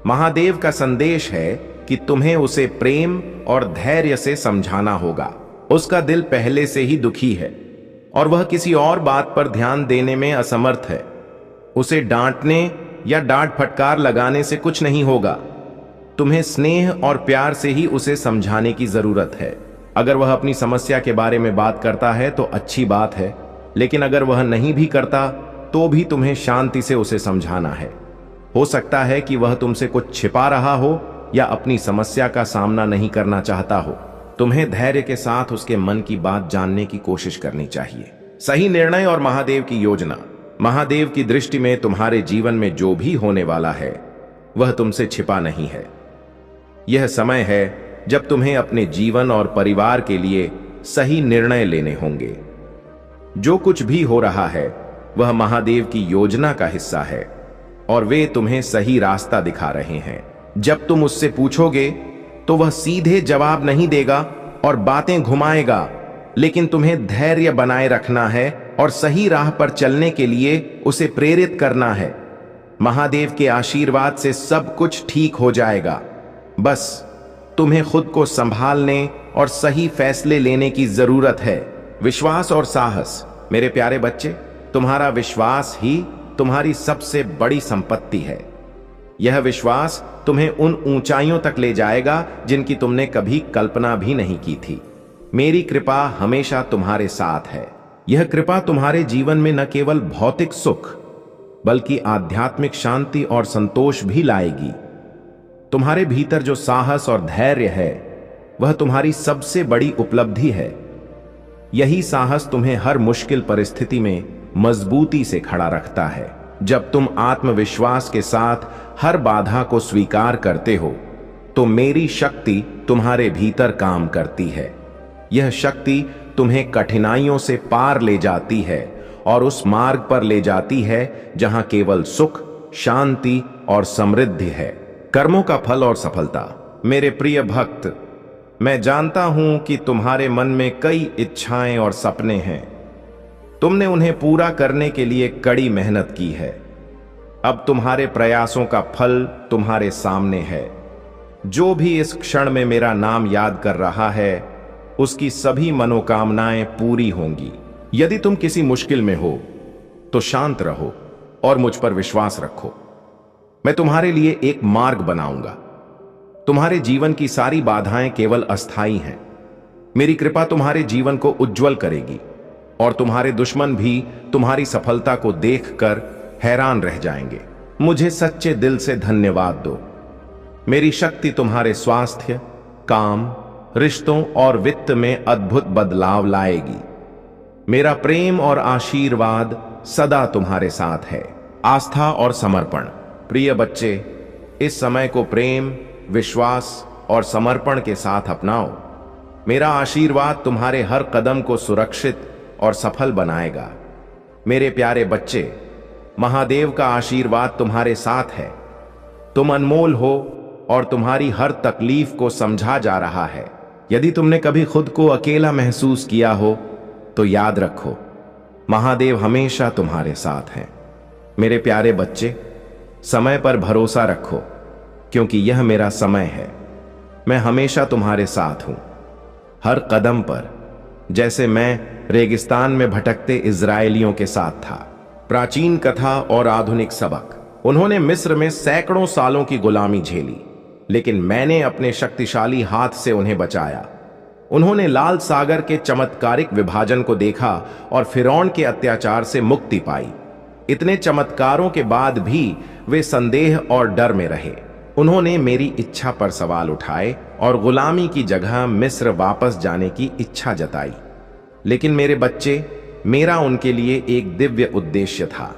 S1: महादेव का संदेश है कि तुम्हें उसे प्रेम और धैर्य से समझाना होगा। उसका दिल पहले से ही दुखी है और वह किसी और बात पर ध्यान देने में असमर्थ है। उसे डांटने या डांट फटकार लगाने से कुछ नहीं होगा। तुम्हें स्नेह और प्यार से ही उसे समझाने की जरूरत है। अगर वह अपनी समस्या के बारे में बात करता है तो अच्छी बात है, लेकिन अगर वह नहीं भी करता तो भी तुम्हें शांति से उसे समझाना है। हो सकता है कि वह तुमसे कुछ छिपा रहा हो या अपनी समस्या का सामना नहीं करना चाहता हो। तुम्हें धैर्य के साथ उसके मन की बात जानने की कोशिश करनी चाहिए। सही निर्णय और महादेव की योजना। महादेव की दृष्टि में तुम्हारे जीवन में जो भी होने वाला है वह तुमसे छिपा नहीं है। यह समय है जब तुम्हें अपने जीवन और परिवार के लिए सही निर्णय लेने होंगे। जो कुछ भी हो रहा है वह महादेव की योजना का हिस्सा है और वे तुम्हें सही रास्ता दिखा रहे हैं। जब तुम उससे पूछोगे तो वह सीधे जवाब नहीं देगा और बातें घुमाएगा, लेकिन तुम्हें धैर्य बनाए रखना है और सही राह पर चलने के लिए उसे प्रेरित करना है। महादेव के आशीर्वाद से सब कुछ ठीक हो जाएगा। बस तुम्हें खुद को संभालने और सही फैसले लेने की जरूरत है। विश्वास और साहस। मेरे प्यारे बच्चे, तुम्हारा विश्वास ही तुम्हारी सबसे बड़ी संपत्ति है। यह विश्वास तुम्हें उन ऊंचाइयों तक ले जाएगा जिनकी तुमने कभी कल्पना भी नहीं की थी। मेरी कृपा हमेशा तुम्हारे साथ है। यह कृपा तुम्हारे जीवन में न केवल भौतिक सुख बल्कि आध्यात्मिक शांति और संतोष भी लाएगी। तुम्हारे भीतर जो साहस और धैर्य है वह तुम्हारी सबसे बड़ी उपलब्धि है। यही साहस तुम्हें हर मुश्किल परिस्थिति में मजबूती से खड़ा रखता है। जब तुम आत्मविश्वास के साथ हर बाधा को स्वीकार करते हो तो मेरी शक्ति तुम्हारे भीतर काम करती है। यह शक्ति तुम्हें कठिनाइयों से पार ले जाती है और उस मार्ग पर ले जाती है जहां केवल सुख, शांति और समृद्धि है। कर्मों का फल और सफलता। मेरे प्रिय भक्त, मैं जानता हूं कि तुम्हारे मन में कई इच्छाएं और सपने हैं। तुमने उन्हें पूरा करने के लिए कड़ी मेहनत की है। अब तुम्हारे प्रयासों का फल तुम्हारे सामने है। जो भी इस क्षण में मेरा नाम याद कर रहा है उसकी सभी मनोकामनाएं पूरी होंगी। यदि तुम किसी मुश्किल में हो तो शांत रहो और मुझ पर विश्वास रखो। मैं तुम्हारे लिए एक मार्ग बनाऊंगा। तुम्हारे जीवन की सारी बाधाएं केवल अस्थाई हैं। मेरी कृपा तुम्हारे जीवन को उज्जवल करेगी और तुम्हारे दुश्मन भी तुम्हारी सफलता को देखकर हैरान रह जाएंगे। मुझे सच्चे दिल से धन्यवाद दो। मेरी शक्ति तुम्हारे स्वास्थ्य, काम, रिश्तों और वित्त में अद्भुत बदलाव लाएगी। मेरा प्रेम और आशीर्वाद सदा तुम्हारे साथ है। आस्था और समर्पण। प्रिय बच्चे, इस समय को प्रेम, विश्वास और समर्पण के साथ अपनाओ। मेरा आशीर्वाद तुम्हारे हर कदम को सुरक्षित और सफल बनाएगा। मेरे प्यारे बच्चे, महादेव का आशीर्वाद तुम्हारे साथ है। तुम अनमोल हो और तुम्हारी हर तकलीफ को समझा जा रहा है। यदि तुमने कभी खुद को अकेला महसूस किया हो तो याद रखो, महादेव हमेशा तुम्हारे साथ हैं। मेरे प्यारे बच्चे, समय पर भरोसा रखो क्योंकि यह मेरा समय है। मैं हमेशा तुम्हारे साथ हूं, हर कदम पर, जैसे मैं रेगिस्तान में भटकते इजरायलियों के साथ था। प्राचीन कथा और आधुनिक सबक। उन्होंने मिस्र में सैकड़ों सालों की गुलामी झेली, लेकिन मैंने अपने शक्तिशाली हाथ से उन्हें बचाया। उन्होंने लाल सागर के चमत्कारिक विभाजन को देखा और फिरौन के अत्याचार से मुक्ति पाई। इतने चमत्कारों के बाद भी वे संदेह और डर में रहे। उन्होंने मेरी इच्छा पर सवाल उठाए और गुलामी की जगह मिस्र वापस जाने की इच्छा जताई। लेकिन मेरे बच्चे, मेरा उनके लिए एक दिव्य उद्देश्य था।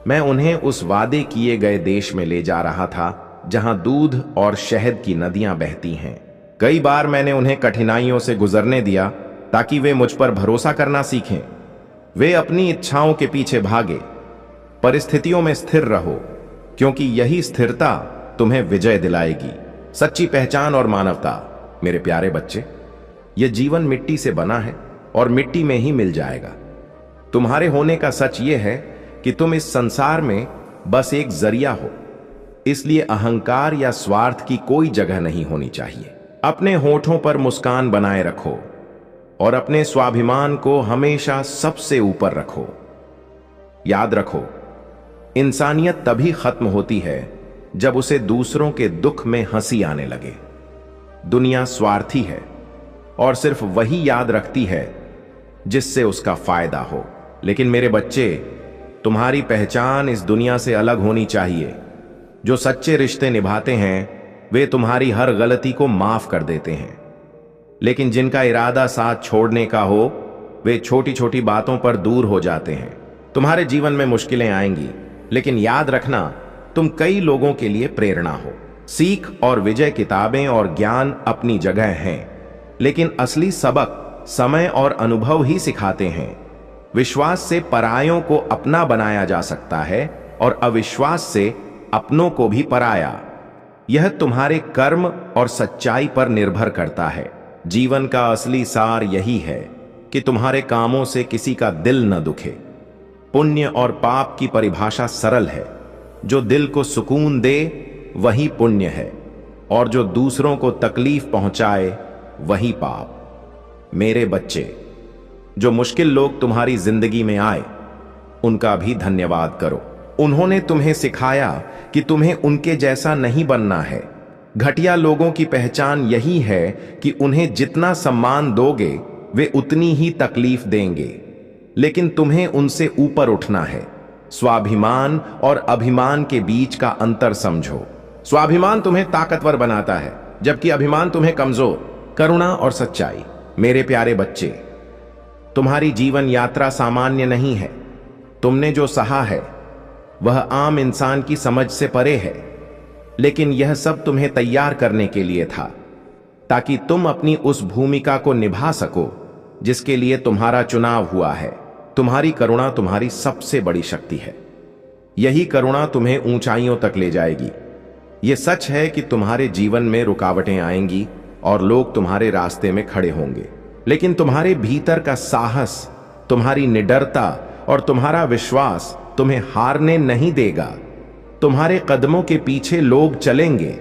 S1: मैं उन्हें उस वादे किए गए देश में ले जा रहा था जहां दूध और शहद की नदियां बहती हैं। कई बार मैंने उन्हें कठिनाइयों से गुजरने दिया ताकि वे मुझ पर भरोसा करना सीखें। वे अपनी इच्छाओं के पीछे भागे। परिस्थितियों में स्थिर रहो क्योंकि यही स्थिरता तुम्हें विजय दिलाएगी। सच्ची पहचान और मानवता। मेरे प्यारे बच्चे, यह जीवन मिट्टी से बना है और मिट्टी में ही मिल जाएगा। तुम्हारे होने का सच यह है कि तुम इस संसार में बस एक जरिया हो, इसलिए अहंकार या स्वार्थ की कोई जगह नहीं होनी चाहिए। अपने होठों पर मुस्कान बनाए रखो और अपने स्वाभिमान को हमेशा सबसे ऊपर रखो। याद रखो, इंसानियत तभी खत्म होती है जब उसे दूसरों के दुख में हंसी आने लगे। दुनिया स्वार्थी है और सिर्फ वही याद रखती है जिससे उसका फायदा हो। लेकिन मेरे बच्चे, तुम्हारी पहचान इस दुनिया से अलग होनी चाहिए। जो सच्चे रिश्ते निभाते हैं वे तुम्हारी हर गलती को माफ कर देते हैं, लेकिन जिनका इरादा साथ छोड़ने का हो वे छोटी छोटी बातों पर दूर हो जाते हैं। तुम्हारे जीवन में मुश्किलें आएंगी, लेकिन याद रखना, तुम कई लोगों के लिए प्रेरणा हो। सीख और विजय, किताबें और ज्ञान अपनी जगह हैं, लेकिन असली सबक समय और अनुभव ही सिखाते हैं। विश्वास से परायों को अपना बनाया जा सकता है और अविश्वास से अपनों को भी पराया। यह तुम्हारे कर्म और सच्चाई पर निर्भर करता है। जीवन का असली सार यही है कि तुम्हारे कामों से किसी का दिल न दुखे। पुण्य और पाप की परिभाषा सरल है। जो दिल को सुकून दे वही पुण्य है, और जो दूसरों को तकलीफ पहुंचाए वही पाप। मेरे बच्चे, जो मुश्किल लोग तुम्हारी जिंदगी में आए उनका भी धन्यवाद करो। उन्होंने तुम्हें सिखाया कि तुम्हें उनके जैसा नहीं बनना है। घटिया लोगों की पहचान यही है कि उन्हें जितना सम्मान दोगे वे उतनी ही तकलीफ देंगे, लेकिन तुम्हें उनसे ऊपर उठना है। स्वाभिमान और अभिमान के बीच का अंतर समझो। स्वाभिमान तुम्हें ताकतवर बनाता है, जबकि अभिमान तुम्हें कमजोर। करुणा और सच्चाई। मेरे प्यारे बच्चे, तुम्हारी जीवन यात्रा सामान्य नहीं है। तुमने जो सहा है वह आम इंसान की समझ से परे है, लेकिन यह सब तुम्हें तैयार करने के लिए था, ताकि तुम अपनी उस भूमिका को निभा सको जिसके लिए तुम्हारा चुनाव हुआ है। तुम्हारी करुणा तुम्हारी सबसे बड़ी शक्ति है। यही करुणा तुम्हें ऊंचाइयों तक ले जाएगी। यह सच है कि तुम्हारे जीवन में रुकावटें आएंगी और लोग तुम्हारे रास्ते में खड़े होंगे, लेकिन तुम्हारे भीतर का साहस, तुम्हारी निडरता और तुम्हारा विश्वास तुम्हें हारने नहीं देगा। तुम्हारे कदमों के पीछे लोग चलेंगे,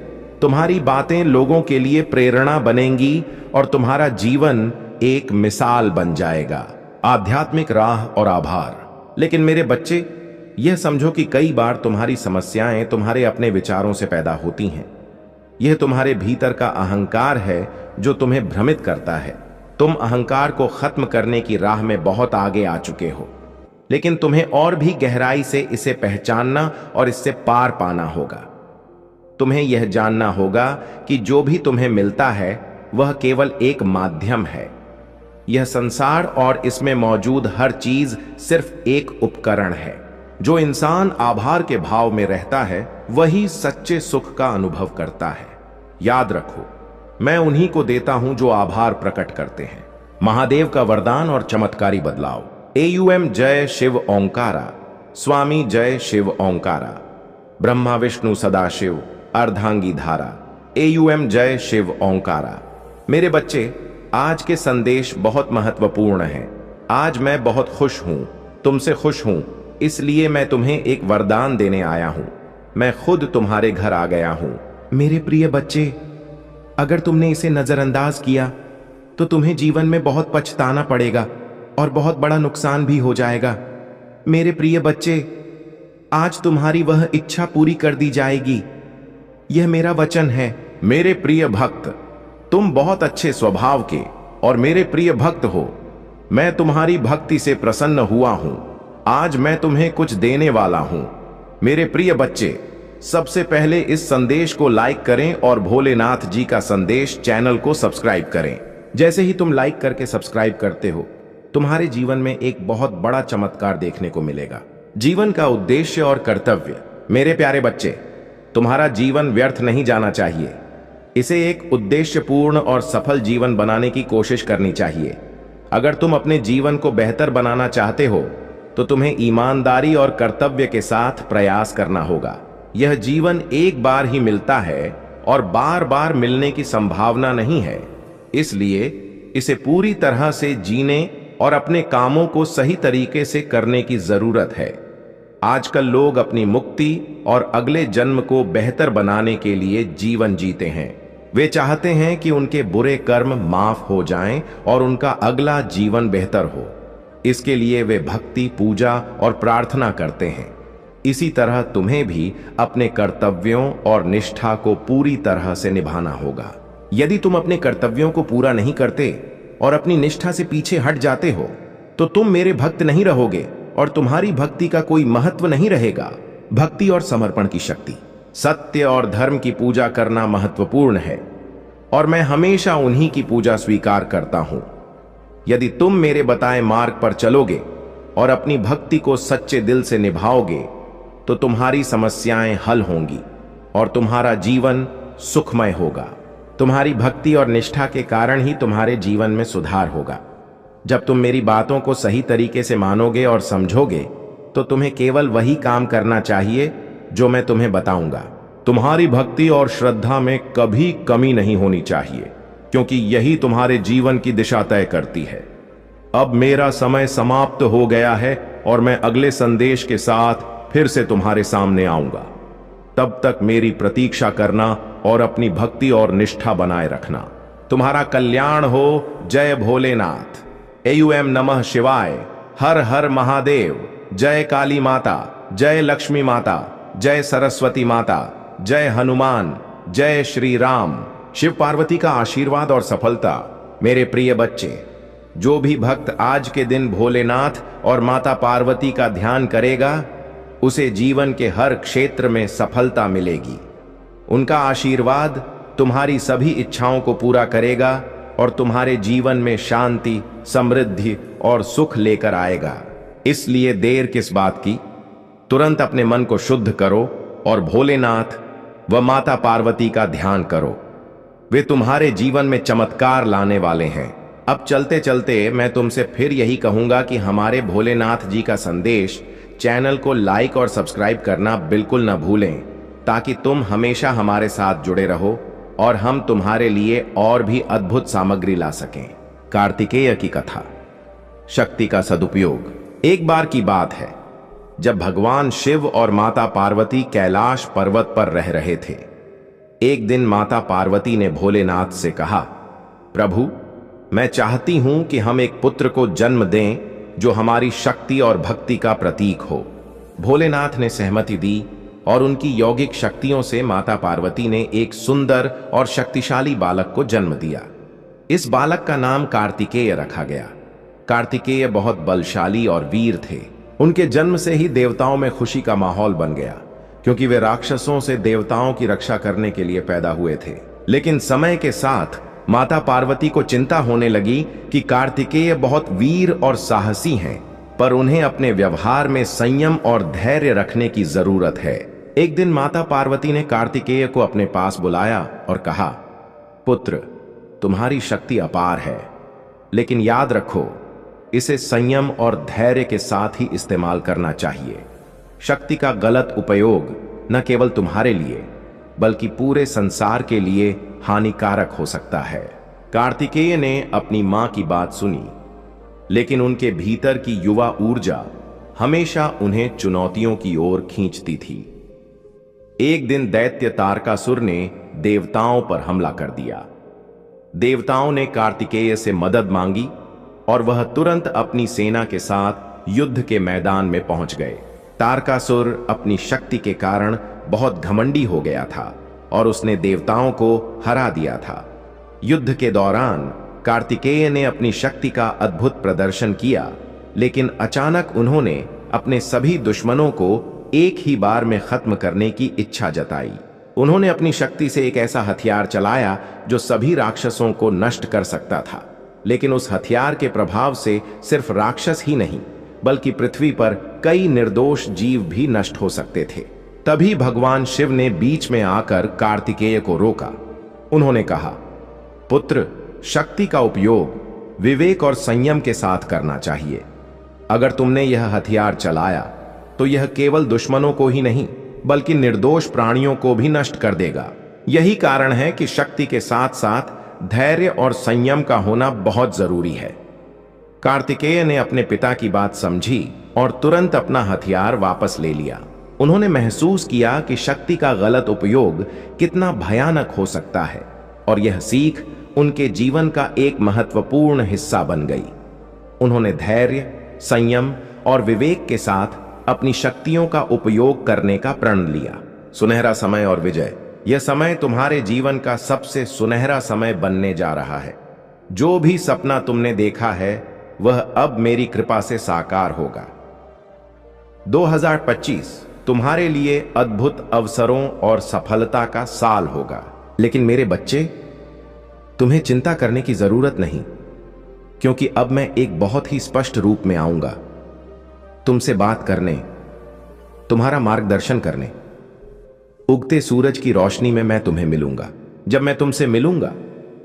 S1: तुम्हारी बातें लोगों के लिए प्रेरणा बनेंगी और तुम्हारा जीवन एक मिसाल बन जाएगा। आध्यात्मिक राह और आभार। लेकिन मेरे बच्चे, यह समझो कि कई बार तुम्हारी समस्याएं तुम्हारे अपने विचारों से पैदा होती हैं। यह तुम्हारे भीतर का अहंकार है जो तुम्हें भ्रमित करता है। तुम अहंकार को खत्म करने की राह में बहुत आगे आ चुके हो, लेकिन तुम्हें और भी गहराई से इसे पहचानना और इससे पार पाना होगा। तुम्हें यह जानना होगा कि जो भी तुम्हें मिलता है वह केवल एक माध्यम है। यह संसार और इसमें मौजूद हर चीज सिर्फ एक उपकरण है। जो इंसान आभार के भाव में रहता है वही सच्चे सुख का अनुभव करता है। याद रखो, मैं उन्हीं को देता हूं जो आभार प्रकट करते हैं। महादेव का वरदान और चमत्कारी बदलाव। AUM जय शिव ओंकारा। स्वामी जय शिव ओंकारा। ब्रह्मा विष्णु सदाशिव अर्धांगी धारा। AUM जय शिव ओंकारा। मेरे बच्चे, आज के संदेश बहुत महत्वपूर्ण हैं। आज मैं बहुत खुश हूं, तुमसे खुश हूं, इसलिए मैं तुम्हें एक वरदान देने आया हूं। मैं खुद तुम्हारे घर आ गया हूं।
S2: मेरे प्रिय बच्चे, अगर तुमने इसे नजरअंदाज किया तो तुम्हें जीवन में बहुत पछताना पड़ेगा और बहुत बड़ा नुकसान भी हो जाएगा। मेरे प्रिय बच्चे, आज तुम्हारी वह इच्छा पूरी कर दी जाएगी, यह मेरा वचन है।
S1: मेरे प्रिय भक्त, तुम बहुत अच्छे स्वभाव के और मेरे प्रिय भक्त हो। मैं तुम्हारी भक्ति से प्रसन्न हुआ हूं। आज मैं तुम्हें कुछ देने वाला हूं। मेरे प्रिय बच्चे, सबसे पहले इस संदेश को लाइक करें और भोलेनाथ जी का संदेश चैनल को सब्सक्राइब करें। जैसे ही तुम लाइक करके सब्सक्राइब करते हो, तुम्हारे जीवन में एक बहुत बड़ा चमत्कार देखने को मिलेगा। जीवन का उद्देश्य और कर्तव्य। मेरे प्यारे बच्चे, तुम्हारा जीवन व्यर्थ नहीं जाना चाहिए। इसे एक उद्देश्यपूर्ण और सफल जीवन बनाने की कोशिश करनी चाहिए। अगर तुम अपने जीवन को बेहतर बनाना चाहते हो तो तुम्हें ईमानदारी और कर्तव्य के साथ प्रयास करना होगा। यह जीवन एक बार ही मिलता है और बार बार मिलने की संभावना नहीं है, इसलिए इसे पूरी तरह से जीने और अपने कामों को सही तरीके से करने की जरूरत है। आजकल लोग अपनी मुक्ति और अगले जन्म को बेहतर बनाने के लिए जीवन जीते हैं। वे चाहते हैं कि उनके बुरे कर्म माफ हो जाएं और उनका अगला जीवन बेहतर हो। इसके लिए वे भक्ति, पूजा और प्रार्थना करते हैं। इसी तरह तुम्हें भी अपने कर्तव्यों और निष्ठा को पूरी तरह से निभाना होगा। यदि तुम अपने कर्तव्यों को पूरा नहीं करते और अपनी निष्ठा से पीछे हट जाते हो तो तुम मेरे भक्त नहीं रहोगे और तुम्हारी भक्ति का कोई महत्व नहीं रहेगा। भक्ति और समर्पण की शक्ति, सत्य और धर्म की पूजा करना महत्वपूर्ण है और मैं हमेशा उन्हीं की पूजा स्वीकार करता हूं। यदि तुम मेरे बताए मार्ग पर चलोगे और अपनी भक्ति को सच्चे दिल से निभाओगे तो तुम्हारी समस्याएं हल होंगी और तुम्हारा जीवन सुखमय होगा। तुम्हारी भक्ति और निष्ठा के कारण ही तुम्हारे जीवन में सुधार होगा। जब तुम मेरी बातों को सही तरीके से मानोगे और समझोगे तो तुम्हें केवल वही काम करना चाहिए जो मैं तुम्हें बताऊंगा। तुम्हारी भक्ति और श्रद्धा में कभी कमी नहीं होनी चाहिए, क्योंकि यही तुम्हारे जीवन की दिशा तय करती है। अब मेरा समय समाप्त हो गया है और मैं अगले संदेश के साथ फिर से तुम्हारे सामने आऊंगा। तब तक मेरी प्रतीक्षा करना और अपनी भक्ति और निष्ठा बनाए रखना। तुम्हारा कल्याण हो। जय भोलेनाथ। AUM नमः शिवाय। हर हर महादेव। जय काली माता, जय लक्ष्मी माता, जय सरस्वती माता, जय हनुमान, जय श्री राम। शिव पार्वती का आशीर्वाद और सफलता। मेरे प्रिय बच्चे, जो भी भक्त आज के दिन भोलेनाथ और माता पार्वती का ध्यान करेगा उसे जीवन के हर क्षेत्र में सफलता मिलेगी। उनका आशीर्वाद तुम्हारी सभी इच्छाओं को पूरा करेगा और तुम्हारे जीवन में शांति, समृद्धि और सुख लेकर आएगा। इसलिए देर किस बात की, तुरंत अपने मन को शुद्ध करो और भोलेनाथ व माता पार्वती का ध्यान करो। वे तुम्हारे जीवन में चमत्कार लाने वाले हैं। अब चलते चलते मैं तुमसे फिर यही कहूंगा कि हमारे भोलेनाथ जी का संदेश चैनल को लाइक और सब्सक्राइब करना बिल्कुल न भूलें, ताकि तुम हमेशा हमारे साथ जुड़े रहो और हम तुम्हारे लिए और भी अद्भुत सामग्री ला सकें। कार्तिकेय की कथा। शक्ति का सदुपयोग। एक बार की बात है जब भगवान शिव और माता पार्वती कैलाश पर्वत पर रह रहे थे। एक दिन माता पार्वती ने भोलेनाथ से कहा, प्रभु, मैं चाहती हूं कि हम एक पुत्र को जन्म दें जो हमारी शक्ति और भक्ति का प्रतीक हो। भोलेनाथ ने सहमति दी और उनकी यौगिक शक्तियों से माता पार्वती ने एक सुंदर और शक्तिशाली बालक को जन्म दिया। इस बालक का नाम कार्तिकेय रखा गया। कार्तिकेय बहुत बलशाली और वीर थे। उनके जन्म से ही देवताओं में खुशी का माहौल बन गया, क्योंकि वे राक्षसों से देवताओं की रक्षा करने के लिए पैदा हुए थे। लेकिन समय के साथ माता पार्वती को चिंता होने लगी कि कार्तिकेय बहुत वीर और साहसी हैं, पर उन्हें अपने व्यवहार में संयम और धैर्य रखने की जरूरत है। एक दिन माता पार्वती ने कार्तिकेय को अपने पास बुलाया और कहा, पुत्र, तुम्हारी शक्ति अपार है, लेकिन याद रखो, इसे संयम और धैर्य के साथ ही इस्तेमाल करना चाहिए। शक्ति का गलत उपयोग न केवल तुम्हारे लिए बल्कि पूरे संसार के लिए हानिकारक हो सकता है। कार्तिकेय ने अपनी मां की बात सुनी, लेकिन उनके भीतर की युवा ऊर्जा हमेशा उन्हें चुनौतियों की ओर खींचती थी। एक दिन दैत्य तारकासुर ने देवताओं पर हमला कर दिया। देवताओं ने कार्तिकेय से मदद मांगी और वह तुरंत अपनी सेना के साथ युद्ध के मैदान में पहुंच गए। तारकासुर अपनी शक्ति के कारण बहुत घमंडी हो गया था और उसने देवताओं को हरा दिया था। युद्ध के दौरान कार्तिकेय ने अपनी शक्ति का अद्भुत प्रदर्शन किया, लेकिन अचानक उन्होंने अपने सभी दुश्मनों को एक ही बार में खत्म करने की इच्छा जताई। उन्होंने अपनी शक्ति से एक ऐसा हथियार चलाया जो सभी राक्षसों को नष्ट कर सकता था, लेकिन उस हथियार के प्रभाव से सिर्फ राक्षस ही नहीं बल्कि पृथ्वी पर कई निर्दोष जीव भी नष्ट हो सकते थे। तभी भगवान शिव ने बीच में आकर कार्तिकेय को रोका। उन्होंने कहा, पुत्र, शक्ति का उपयोग विवेक और संयम के साथ करना चाहिए। अगर तुमने यह हथियार चलाया तो यह केवल दुश्मनों को ही नहीं बल्कि निर्दोष प्राणियों को भी नष्ट कर देगा। यही कारण है कि शक्ति के साथ साथ धैर्य और संयम का होना बहुत जरूरी है। कार्तिकेय ने अपने पिता की बात समझी और तुरंत अपना हथियार वापस ले लिया। उन्होंने महसूस किया कि शक्ति का गलत उपयोग कितना भयानक हो सकता है और यह सीख उनके जीवन का एक महत्वपूर्ण हिस्सा बन गई। उन्होंने धैर्य, संयम और विवेक के साथ अपनी शक्तियों का उपयोग करने का प्रण लिया। सुनहरा समय और विजय। यह समय तुम्हारे जीवन का सबसे सुनहरा समय बनने जा रहा है। जो भी सपना तुमने देखा है वह अब मेरी कृपा से साकार होगा। 2025 तुम्हारे लिए अद्भुत अवसरों और सफलता का साल होगा। लेकिन मेरे बच्चे, तुम्हें चिंता करने की जरूरत नहीं, क्योंकि अब मैं एक बहुत ही स्पष्ट रूप में आऊंगा तुमसे बात करने, तुम्हारा मार्गदर्शन करने। उगते सूरज की रोशनी में मैं तुम्हें मिलूंगा। जब मैं तुमसे मिलूंगा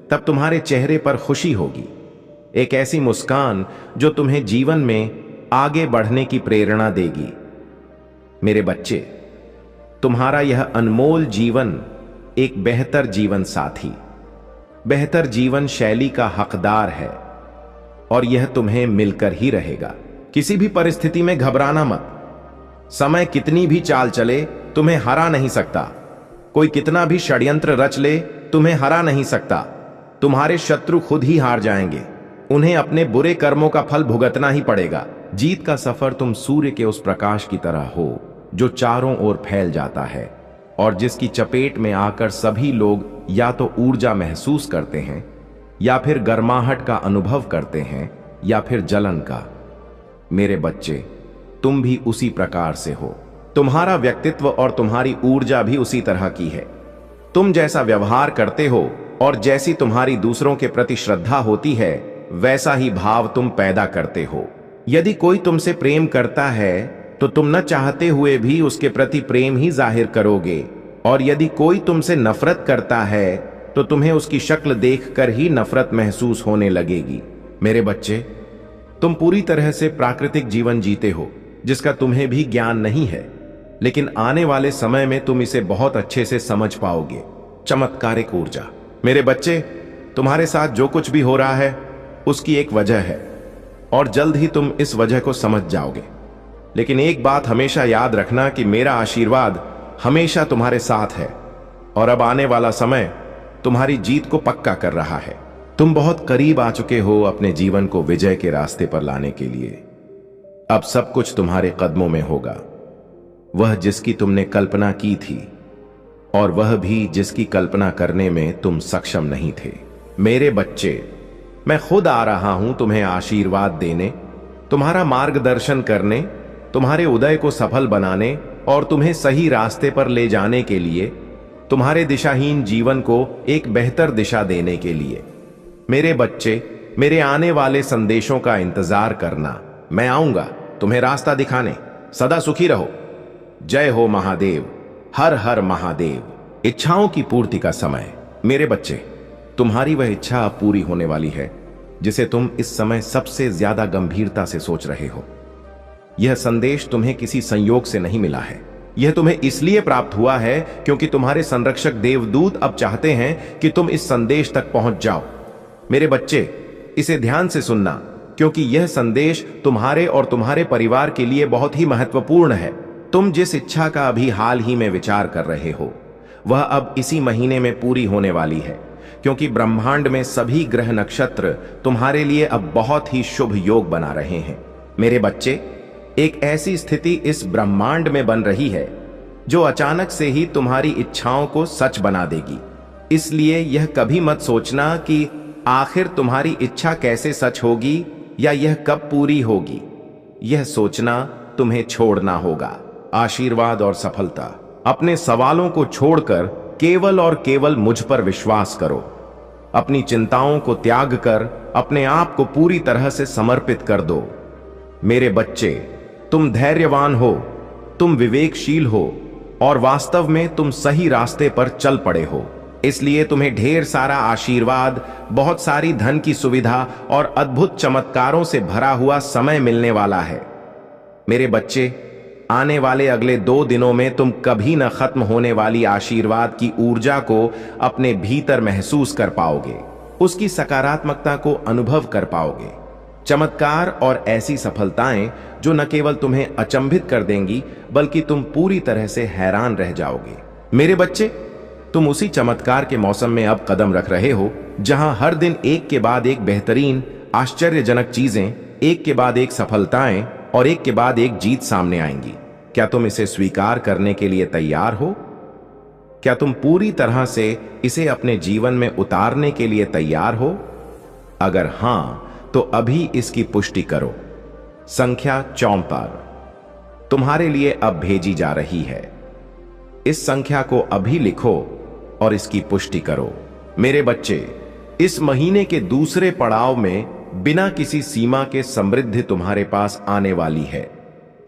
S1: तब तुम्हारे चेहरे पर खुशी होगी, एक ऐसी मुस्कान जो तुम्हें जीवन में आगे बढ़ने की प्रेरणा देगी। मेरे बच्चे, तुम्हारा यह अनमोल जीवन एक बेहतर जीवन साथी, बेहतर जीवन शैली का हकदार है और यह तुम्हें मिलकर ही रहेगा। किसी भी परिस्थिति में घबराना मत। समय कितनी भी चाल चले तुम्हें हरा नहीं सकता। कोई कितना भी षड्यंत्र रच ले तुम्हें हरा नहीं सकता। तुम्हारे शत्रु खुद ही हार जाएंगे। उन्हें अपने बुरे कर्मों का फल भुगतना ही पड़ेगा। जीत का सफर तुम सूर्य के उस प्रकाश की तरह हो जो चारों ओर फैल जाता है और जिसकी चपेट में आकर सभी लोग या तो ऊर्जा महसूस करते हैं या फिर गर्माहट का अनुभव करते हैं या फिर जलन का। मेरे बच्चे, तुम भी उसी प्रकार से हो। तुम्हारा व्यक्तित्व और तुम्हारी ऊर्जा भी उसी तरह की है। तुम जैसा व्यवहार करते हो और जैसी तुम्हारी दूसरों के प्रति श्रद्धा होती है, वैसा ही भाव तुम पैदा करते हो। यदि कोई तुमसे प्रेम करता है तो तुम न चाहते हुए भी उसके प्रति प्रेम ही जाहिर करोगे, और यदि कोई तुमसे नफरत करता है तो तुम्हें उसकी शक्ल देखकर ही नफरत महसूस होने लगेगी। मेरे बच्चे, तुम पूरी तरह से प्राकृतिक जीवन जीते हो जिसका तुम्हें भी ज्ञान नहीं है, लेकिन आने वाले समय में तुम इसे बहुत अच्छे से समझ पाओगे। चमत्कारिक ऊर्जा। मेरे बच्चे, तुम्हारे साथ जो कुछ भी हो रहा है उसकी एक वजह है और जल्द ही तुम इस वजह को समझ जाओगे। लेकिन एक बात हमेशा याद रखना कि मेरा आशीर्वाद हमेशा तुम्हारे साथ है और अब आने वाला समय तुम्हारी जीत को पक्का कर रहा है। तुम बहुत करीब आ चुके हो अपने जीवन को विजय के रास्ते पर लाने के लिए। अब सब कुछ तुम्हारे कदमों में होगा, वह जिसकी तुमने कल्पना की थी और वह भी जिसकी कल्पना करने में तुम सक्षम नहीं थे। मेरे बच्चे, मैं खुद आ रहा हूं तुम्हें आशीर्वाद देने, तुम्हारा मार्गदर्शन करने, तुम्हारे उदय को सफल बनाने और तुम्हें सही रास्ते पर ले जाने के लिए, तुम्हारे दिशाहीन जीवन को एक बेहतर दिशा देने के लिए। मेरे बच्चे, मेरे आने वाले संदेशों का इंतजार करना। मैं आऊंगा तुम्हें रास्ता दिखाने। सदा सुखी रहो। जय हो महादेव। हर हर महादेव। इच्छाओं की पूर्ति का समय। मेरे बच्चे, तुम्हारी वह इच्छा अब पूरी होने वाली है जिसे तुम इस समय सबसे ज्यादा गंभीरता से सोच रहे हो। यह संदेश तुम्हें किसी संयोग से नहीं मिला है। यह तुम्हें इसलिए प्राप्त हुआ है क्योंकि तुम्हारे संरक्षक देवदूत अब चाहते हैं कि तुम इस संदेश तक पहुंच जाओ। मेरे बच्चे, इसे ध्यान से सुनना, क्योंकि यह संदेश तुम्हारे और तुम्हारे परिवार के लिए बहुत ही महत्वपूर्ण है। तुम जिस इच्छा का अभी हाल ही में विचार कर रहे हो वह अब इसी महीने में पूरी होने वाली है, क्योंकि ब्रह्मांड में सभी ग्रह नक्षत्र तुम्हारे लिए अब बहुत ही शुभ योग बना रहे हैं। मेरे बच्चे, एक ऐसी स्थिति इस ब्रह्मांड में बन रही है जो अचानक से ही तुम्हारी इच्छाओं को सच बना देगी। इसलिए यह कभी मत सोचना कि आखिर तुम्हारी इच्छा कैसे सच होगी या यह कब पूरी होगी। यह सोचना तुम्हें छोड़ना होगा। आशीर्वाद और सफलता। अपने सवालों को छोड़कर केवल और केवल मुझ पर विश्वास करो। अपनी चिंताओं को त्याग कर अपने आप को पूरी तरह से समर्पित कर दो। मेरे बच्चे, तुम धैर्यवान हो, तुम विवेकशील हो और वास्तव में तुम सही रास्ते पर चल पड़े हो। इसलिए तुम्हें ढेर सारा आशीर्वाद, बहुत सारी धन की सुविधा और अद्भुत चमत्कारों से भरा हुआ समय मिलने वाला है। मेरे बच्चे, आने वाले अगले 2 दिनों में तुम कभी न खत्म होने वाली आशीर्वाद की ऊर्जा को अपने भीतर महसूस कर पाओगे, उसकी सकारात्मकता को अनुभव कर पाओगे। चमत्कार और ऐसी सफलताएं जो न केवल तुम्हें अचंभित कर देंगी बल्कि तुम पूरी तरह से हैरान रह जाओगे। मेरे बच्चे, तुम उसी चमत्कार के मौसम में अब कदम रख रहे हो जहां हर दिन एक के बाद एक बेहतरीन, आश्चर्यजनक चीजें, एक के बाद एक सफलताएं और एक के बाद एक जीत सामने आएंगी। क्या तुम इसे स्वीकार करने के लिए तैयार हो? क्या तुम पूरी तरह से इसे अपने जीवन में उतारने के लिए तैयार हो? अगर हां, तो अभी इसकी पुष्टि करो। संख्या 44 तुम्हारे लिए अब भेजी जा रही है। इस संख्या को अभी लिखो और इसकी पुष्टि करो। मेरे बच्चे, इस महीने के दूसरे पड़ाव में बिना किसी सीमा के समृद्धि तुम्हारे पास आने वाली है,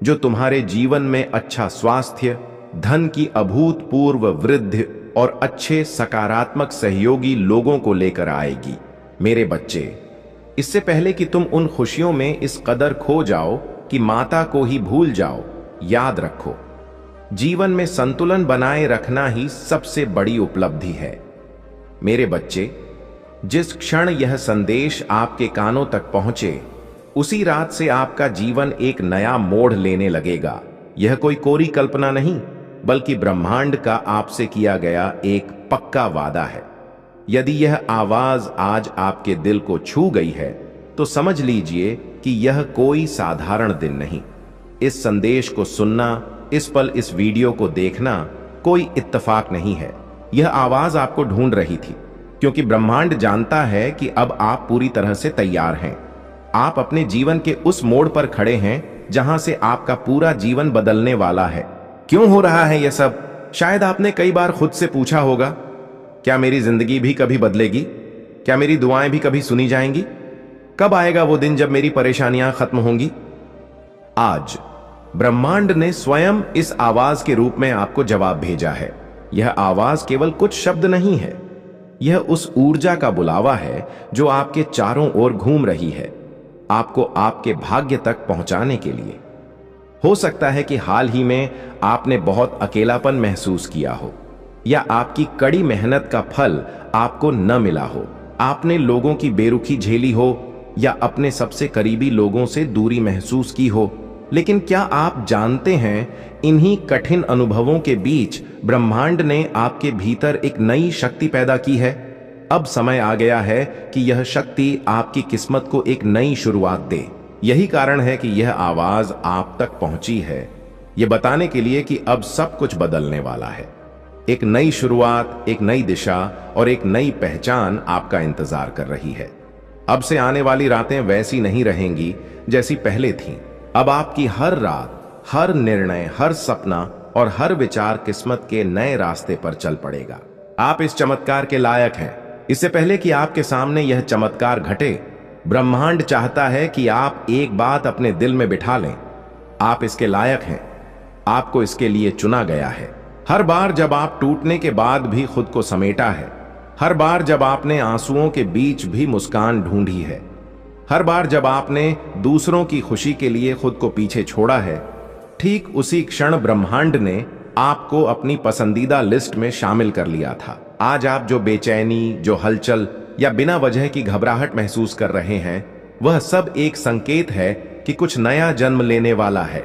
S1: जो तुम्हारे जीवन में अच्छा स्वास्थ्य, धन की अभूतपूर्व वृद्धि और अच्छे सकारात्मक सहयोगी लोगों को लेकर आएगी। मेरे बच्चे, इससे पहले कि तुम उन खुशियों में इस कदर खो जाओ कि माता को ही भूल जाओ, याद रखो, जीवन में संतुलन बनाए रखना ही सबसे बड़ी उपलब्धि है। मेरे बच्चे, जिस क्षण यह संदेश आपके कानों तक पहुंचे, उसी रात से आपका जीवन एक नया मोड़ लेने लगेगा। यह कोई कोरी कल्पना नहीं, बल्कि ब्रह्मांड का आपसे किया गया एक पक्का वादा है। यदि यह आवाज आज आपके दिल को छू गई है, तो समझ लीजिए कि यह कोई साधारण दिन नहीं। इस संदेश को सुनना, इस पल इस वीडियो को देखना कोई इत्तेफाक नहीं है। यह आवाज आपको ढूंढ रही थी, क्योंकि ब्रह्मांड जानता है कि अब आप पूरी तरह से तैयार हैं। आप अपने जीवन के उस मोड़ पर खड़े हैं जहां से आपका पूरा जीवन बदलने वाला है। क्यों हो रहा है यह सब? शायद आपने कई बार खुद से पूछा होगा, क्या मेरी जिंदगी भी कभी बदलेगी? क्या मेरी दुआएं भी कभी सुनी जाएंगी? कब आएगा वो दिन जब मेरी परेशानियां खत्म होंगी? आज ब्रह्मांड ने स्वयं इस आवाज के रूप में आपको जवाब भेजा है। यह आवाज केवल कुछ शब्द नहीं है, यह उस ऊर्जा का बुलावा है जो आपके चारों ओर घूम रही है, आपको आपके भाग्य तक पहुंचाने के लिए। हो सकता है कि हाल ही में आपने बहुत अकेलापन महसूस किया हो, या आपकी कड़ी मेहनत का फल आपको न मिला हो। आपने लोगों की बेरुखी झेली हो या अपने सबसे करीबी लोगों से दूरी महसूस की हो। लेकिन क्या आप जानते हैं, इन्हीं कठिन अनुभवों के बीच ब्रह्मांड ने आपके भीतर एक नई शक्ति पैदा की है। अब समय आ गया है कि यह शक्ति आपकी किस्मत को एक नई शुरुआत दे। यही कारण है कि यह आवाज आप तक पहुंची है, यह बताने के लिए कि अब सब कुछ बदलने वाला है। एक नई शुरुआत, एक नई दिशा और एक नई पहचान आपका इंतजार कर रही है। अब से आने वाली रातें वैसी नहीं रहेंगी जैसी पहले थीं। अब आपकी हर रात, हर निर्णय, हर सपना और हर विचार किस्मत के नए रास्ते पर चल पड़ेगा। आप इस चमत्कार के लायक हैं। इससे पहले कि आपके सामने यह चमत्कार घटे, ब्रह्मांड चाहता है कि आप एक बात अपने दिल में बिठा लें, आप इसके लायक हैं। आपको इसके लिए चुना गया है। हर बार जब आप टूटने के बाद भी खुद को समेटा है, हर बार जब आपने आंसुओं के बीच भी मुस्कान ढूंढी है, हर बार जब आपने दूसरों की खुशी के लिए खुद को पीछे छोड़ा है, ठीक उसी क्षण ब्रह्मांड ने आपको अपनी पसंदीदा लिस्ट में शामिल कर लिया था। आज आप जो बेचैनी, जो हलचल या बिना वजह की घबराहट महसूस कर रहे हैं, वह सब एक संकेत है कि कुछ नया जन्म लेने वाला है।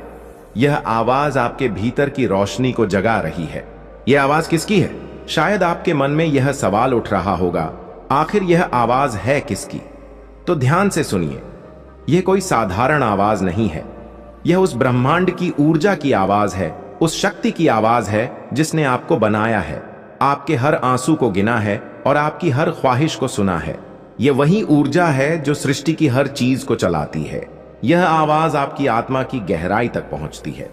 S1: यह आवाज आपके भीतर की रोशनी को जगा रही है। यह आवाज किसकी है? शायद आपके मन में यह सवाल उठ रहा होगा, आखिर यह आवाज है किसकी? तो ध्यान से सुनिए, यह कोई साधारण आवाज नहीं है। यह उस ब्रह्मांड की ऊर्जा की आवाज है, उस शक्ति की आवाज है जिसने आपको बनाया है, आपके हर आंसू को गिना है और आपकी हर ख्वाहिश को सुना है। यह वही ऊर्जा है जो सृष्टि की हर चीज को चलाती है। यह आवाज आपकी आत्मा की गहराई तक पहुंचती है,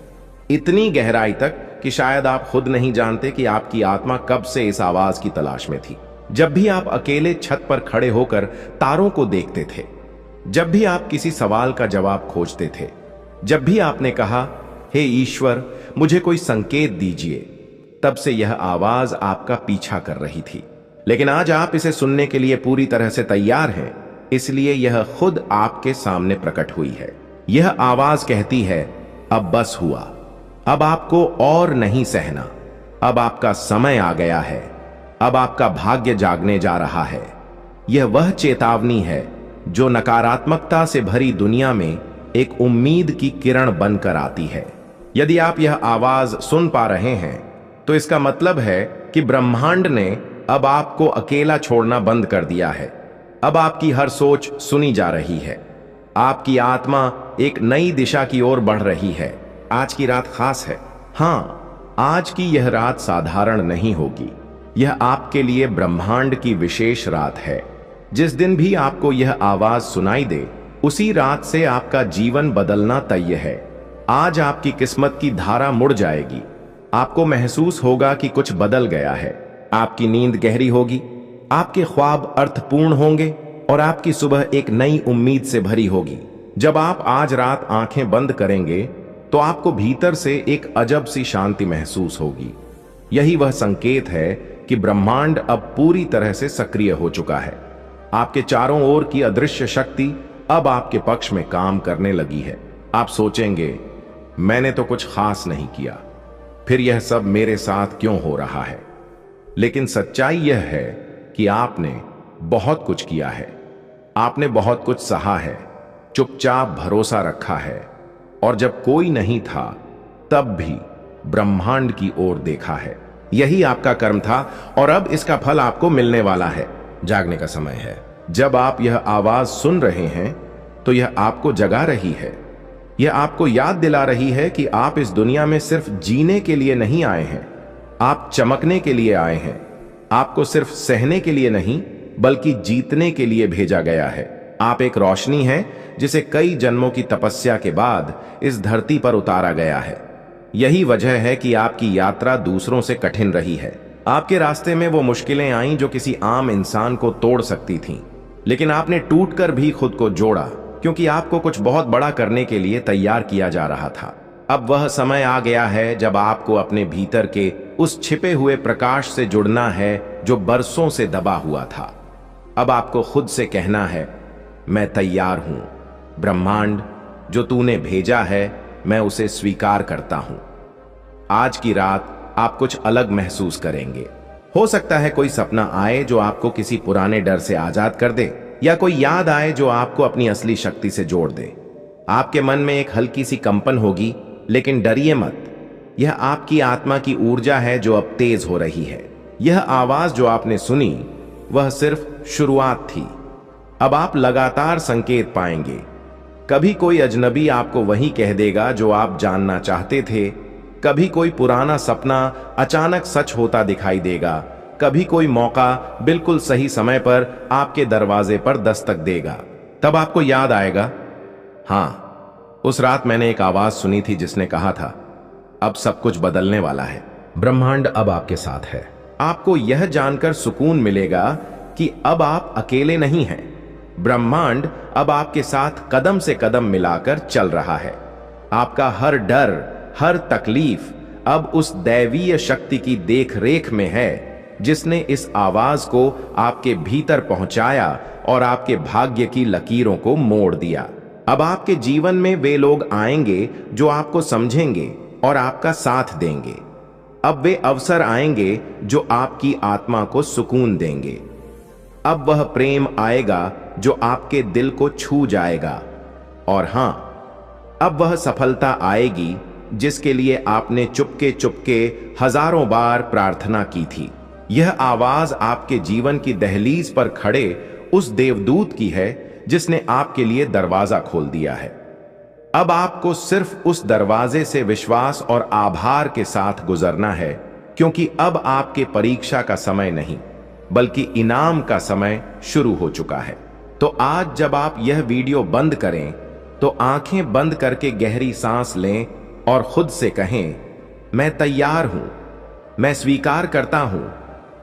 S1: इतनी गहराई तक कि शायद आप खुद नहीं जानते कि आपकी आत्मा कब से इस आवाज की तलाश में थी। जब भी आप अकेले छत पर खड़े होकर तारों को देखते थे, जब भी आप किसी सवाल का जवाब खोजते थे, जब भी आपने कहा, हे ईश्वर मुझे कोई संकेत दीजिए, तब से यह आवाज आपका पीछा कर रही थी। लेकिन आज आप इसे सुनने के लिए पूरी तरह से तैयार हैं, इसलिए यह खुद आपके सामने प्रकट हुई है। यह आवाज कहती है, अब बस हुआ, अब आपको और नहीं सहना। अब आपका समय आ गया है। अब आपका भाग्य जागने जा रहा है। यह वह चेतावनी है जो नकारात्मकता से भरी दुनिया में एक उम्मीद की किरण बनकर आती है। यदि आप यह आवाज सुन पा रहे हैं तो इसका मतलब है कि ब्रह्मांड ने अब आपको अकेला छोड़ना बंद कर दिया है। अब आपकी हर सोच सुनी जा रही है। आपकी आत्मा एक नई दिशा की ओर बढ़ रही है। आज की रात खास है। हां, आज की यह रात साधारण नहीं होगी। यह आपके लिए ब्रह्मांड की विशेष रात है। जिस दिन भी आपको यह आवाज सुनाई दे, उसी रात से आपका जीवन बदलना तय है। आज आपकी किस्मत की धारा मुड़ जाएगी। आपको महसूस होगा कि कुछ बदल गया है। आपकी नींद गहरी होगी, आपके ख्वाब अर्थपूर्ण होंगे और आपकी सुबह एक नई उम्मीद से भरी होगी। जब आप आज रात आंखें बंद करेंगे तो आपको भीतर से एक अजब सी शांति महसूस होगी। यही वह संकेत है कि ब्रह्मांड अब पूरी तरह से सक्रिय हो चुका है। आपके चारों ओर की अदृश्य शक्ति अब आपके पक्ष में काम करने लगी है। आप सोचेंगे, मैंने तो कुछ खास नहीं किया, फिर यह सब मेरे साथ क्यों हो रहा है? लेकिन सच्चाई यह है कि आपने बहुत कुछ किया है। आपने बहुत कुछ सहा है, चुपचाप भरोसा रखा है और जब कोई नहीं था तब भी ब्रह्मांड की ओर देखा है। यही आपका कर्म था और अब इसका फल आपको मिलने वाला है। जागने का समय है। जब आप यह आवाज सुन रहे हैं तो यह आपको जगा रही है। यह आपको याद दिला रही है कि आप इस दुनिया में सिर्फ जीने के लिए नहीं आए हैं, आप चमकने के लिए आए हैं। आपको सिर्फ सहने के लिए नहीं बल्कि जीतने के लिए भेजा गया है। आप एक रोशनी हैं जिसे कई जन्मों की तपस्या के बाद इस धरती पर उतारा गया है। यही वजह है कि आपकी यात्रा दूसरों से कठिन रही है। आपके रास्ते में वो मुश्किलें आईं जो किसी आम इंसान को तोड़ सकती थीं, लेकिन आपने टूटकर भी खुद को जोड़ा, क्योंकि आपको कुछ बहुत बड़ा करने के लिए तैयार किया जा रहा था। अब वह समय आ गया है जब आपको अपने भीतर के उस छिपे हुए प्रकाश से जुड़ना है जो बरसों से दबा हुआ था। अब आपको खुद से कहना है, मैं तैयार हूं। ब्रह्मांड, जो तूने भेजा है मैं उसे स्वीकार करता हूं। आज की रात आप कुछ अलग महसूस करेंगे। हो सकता है कोई सपना आए जो आपको किसी पुराने डर से आजाद कर दे, या कोई याद आए जो आपको अपनी असली शक्ति से जोड़ दे। आपके मन में एक हल्की सी कंपन होगी, लेकिन डरिए मत। यह आपकी आत्मा की ऊर्जा है जो अब तेज हो रही है। यह आवाज जो आपने सुनी वह सिर्फ शुरुआत थी। अब आप लगातार संकेत पाएंगे। कभी कोई अजनबी आपको वही कह देगा जो आप जानना चाहते थे। कभी कोई पुराना सपना अचानक सच होता दिखाई देगा। कभी कोई मौका बिल्कुल सही समय पर आपके दरवाजे पर दस्तक देगा। तब आपको याद आएगा, हाँ, उस रात मैंने एक आवाज सुनी थी जिसने कहा था, अब सब कुछ बदलने वाला है। ब्रह्मांड अब आपके साथ है। आपको यह जानकर सुकून मिलेगा कि अब आप अकेले नहीं हैं। ब्रह्मांड अब आपके साथ कदम से कदम मिलाकर चल रहा है। आपका हर डर, हर तकलीफ अब उस दैवीय शक्ति की देखरेख में है जिसने इस आवाज को आपके भीतर पहुंचाया और आपके भाग्य की लकीरों को मोड़ दिया। अब आपके जीवन में वे लोग आएंगे जो आपको समझेंगे और आपका साथ देंगे। अब वे अवसर आएंगे जो आपकी आत्मा को सुकून देंगे। अब वह प्रेम आएगा जो आपके दिल को छू जाएगा। और हां, अब वह सफलता आएगी जिसके लिए आपने चुपके चुपके हजारों बार प्रार्थना की थी। यह आवाज आपके जीवन की दहलीज पर खड़े उस देवदूत की है जिसने आपके लिए दरवाजा खोल दिया है। अब आपको सिर्फ उस दरवाजे से विश्वास और आभार के साथ गुजरना है, क्योंकि अब आपके परीक्षा का समय नहीं बल्कि इनाम का समय शुरू हो चुका है। तो आज जब आप यह वीडियो बंद करें तो आंखें बंद करके गहरी सांस लें और खुद से कहें, मैं तैयार हूं, मैं स्वीकार करता हूं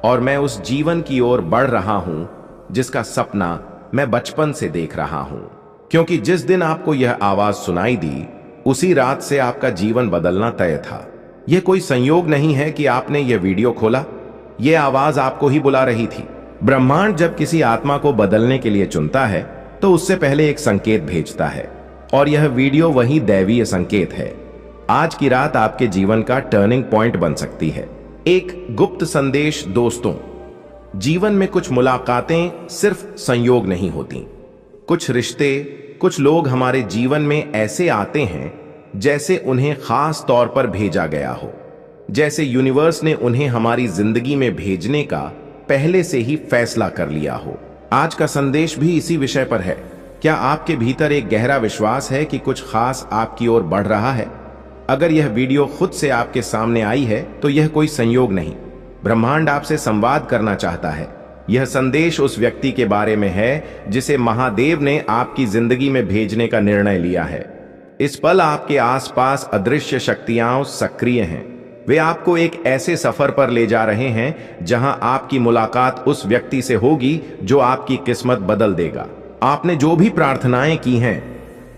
S1: और मैं उस जीवन की ओर बढ़ रहा हूं जिसका सपना मैं बचपन से देख रहा हूं। क्योंकि जिस दिन आपको यह आवाज सुनाई दी, उसी रात से आपका जीवन बदलना तय था। यह कोई संयोग नहीं है कि आपने यह वीडियो खोला, यह आवाज आपको ही बुला रही थी। ब्रह्मांड जब किसी आत्मा को बदलने के लिए चुनता है तो उससे पहले एक संकेत भेजता है, और यह वीडियो वही दैवीय संकेत है। आज की रात आपके जीवन का टर्निंग पॉइंट बन सकती है। एक गुप्त संदेश। दोस्तों, जीवन में कुछ मुलाकातें सिर्फ संयोग नहीं होती। कुछ रिश्ते, कुछ लोग हमारे जीवन में ऐसे आते हैं जैसे उन्हें खास तौर पर भेजा गया हो, जैसे यूनिवर्स ने उन्हें हमारी जिंदगी में भेजने का पहले से ही फैसला कर लिया हो। आज का संदेश भी इसी विषय पर है। क्या आपके भीतर एक गहरा विश्वास है कि कुछ खास आपकी ओर बढ़ रहा है? अगर यह वीडियो खुद से आपके सामने आई है तो यह कोई संयोग नहीं, ब्रह्मांड आपसे संवाद करना चाहता है। यह संदेश उस व्यक्ति के बारे में है जिसे महादेव ने आपकी जिंदगी में भेजने का निर्णय लिया है। इस पल आपके आसपास अदृश्य शक्तियां सक्रिय हैं। वे आपको एक ऐसे सफर पर ले जा रहे हैं जहां आपकी मुलाकात उस व्यक्ति से होगी जो आपकी किस्मत बदल देगा। आपने जो भी प्रार्थनाएं की हैं,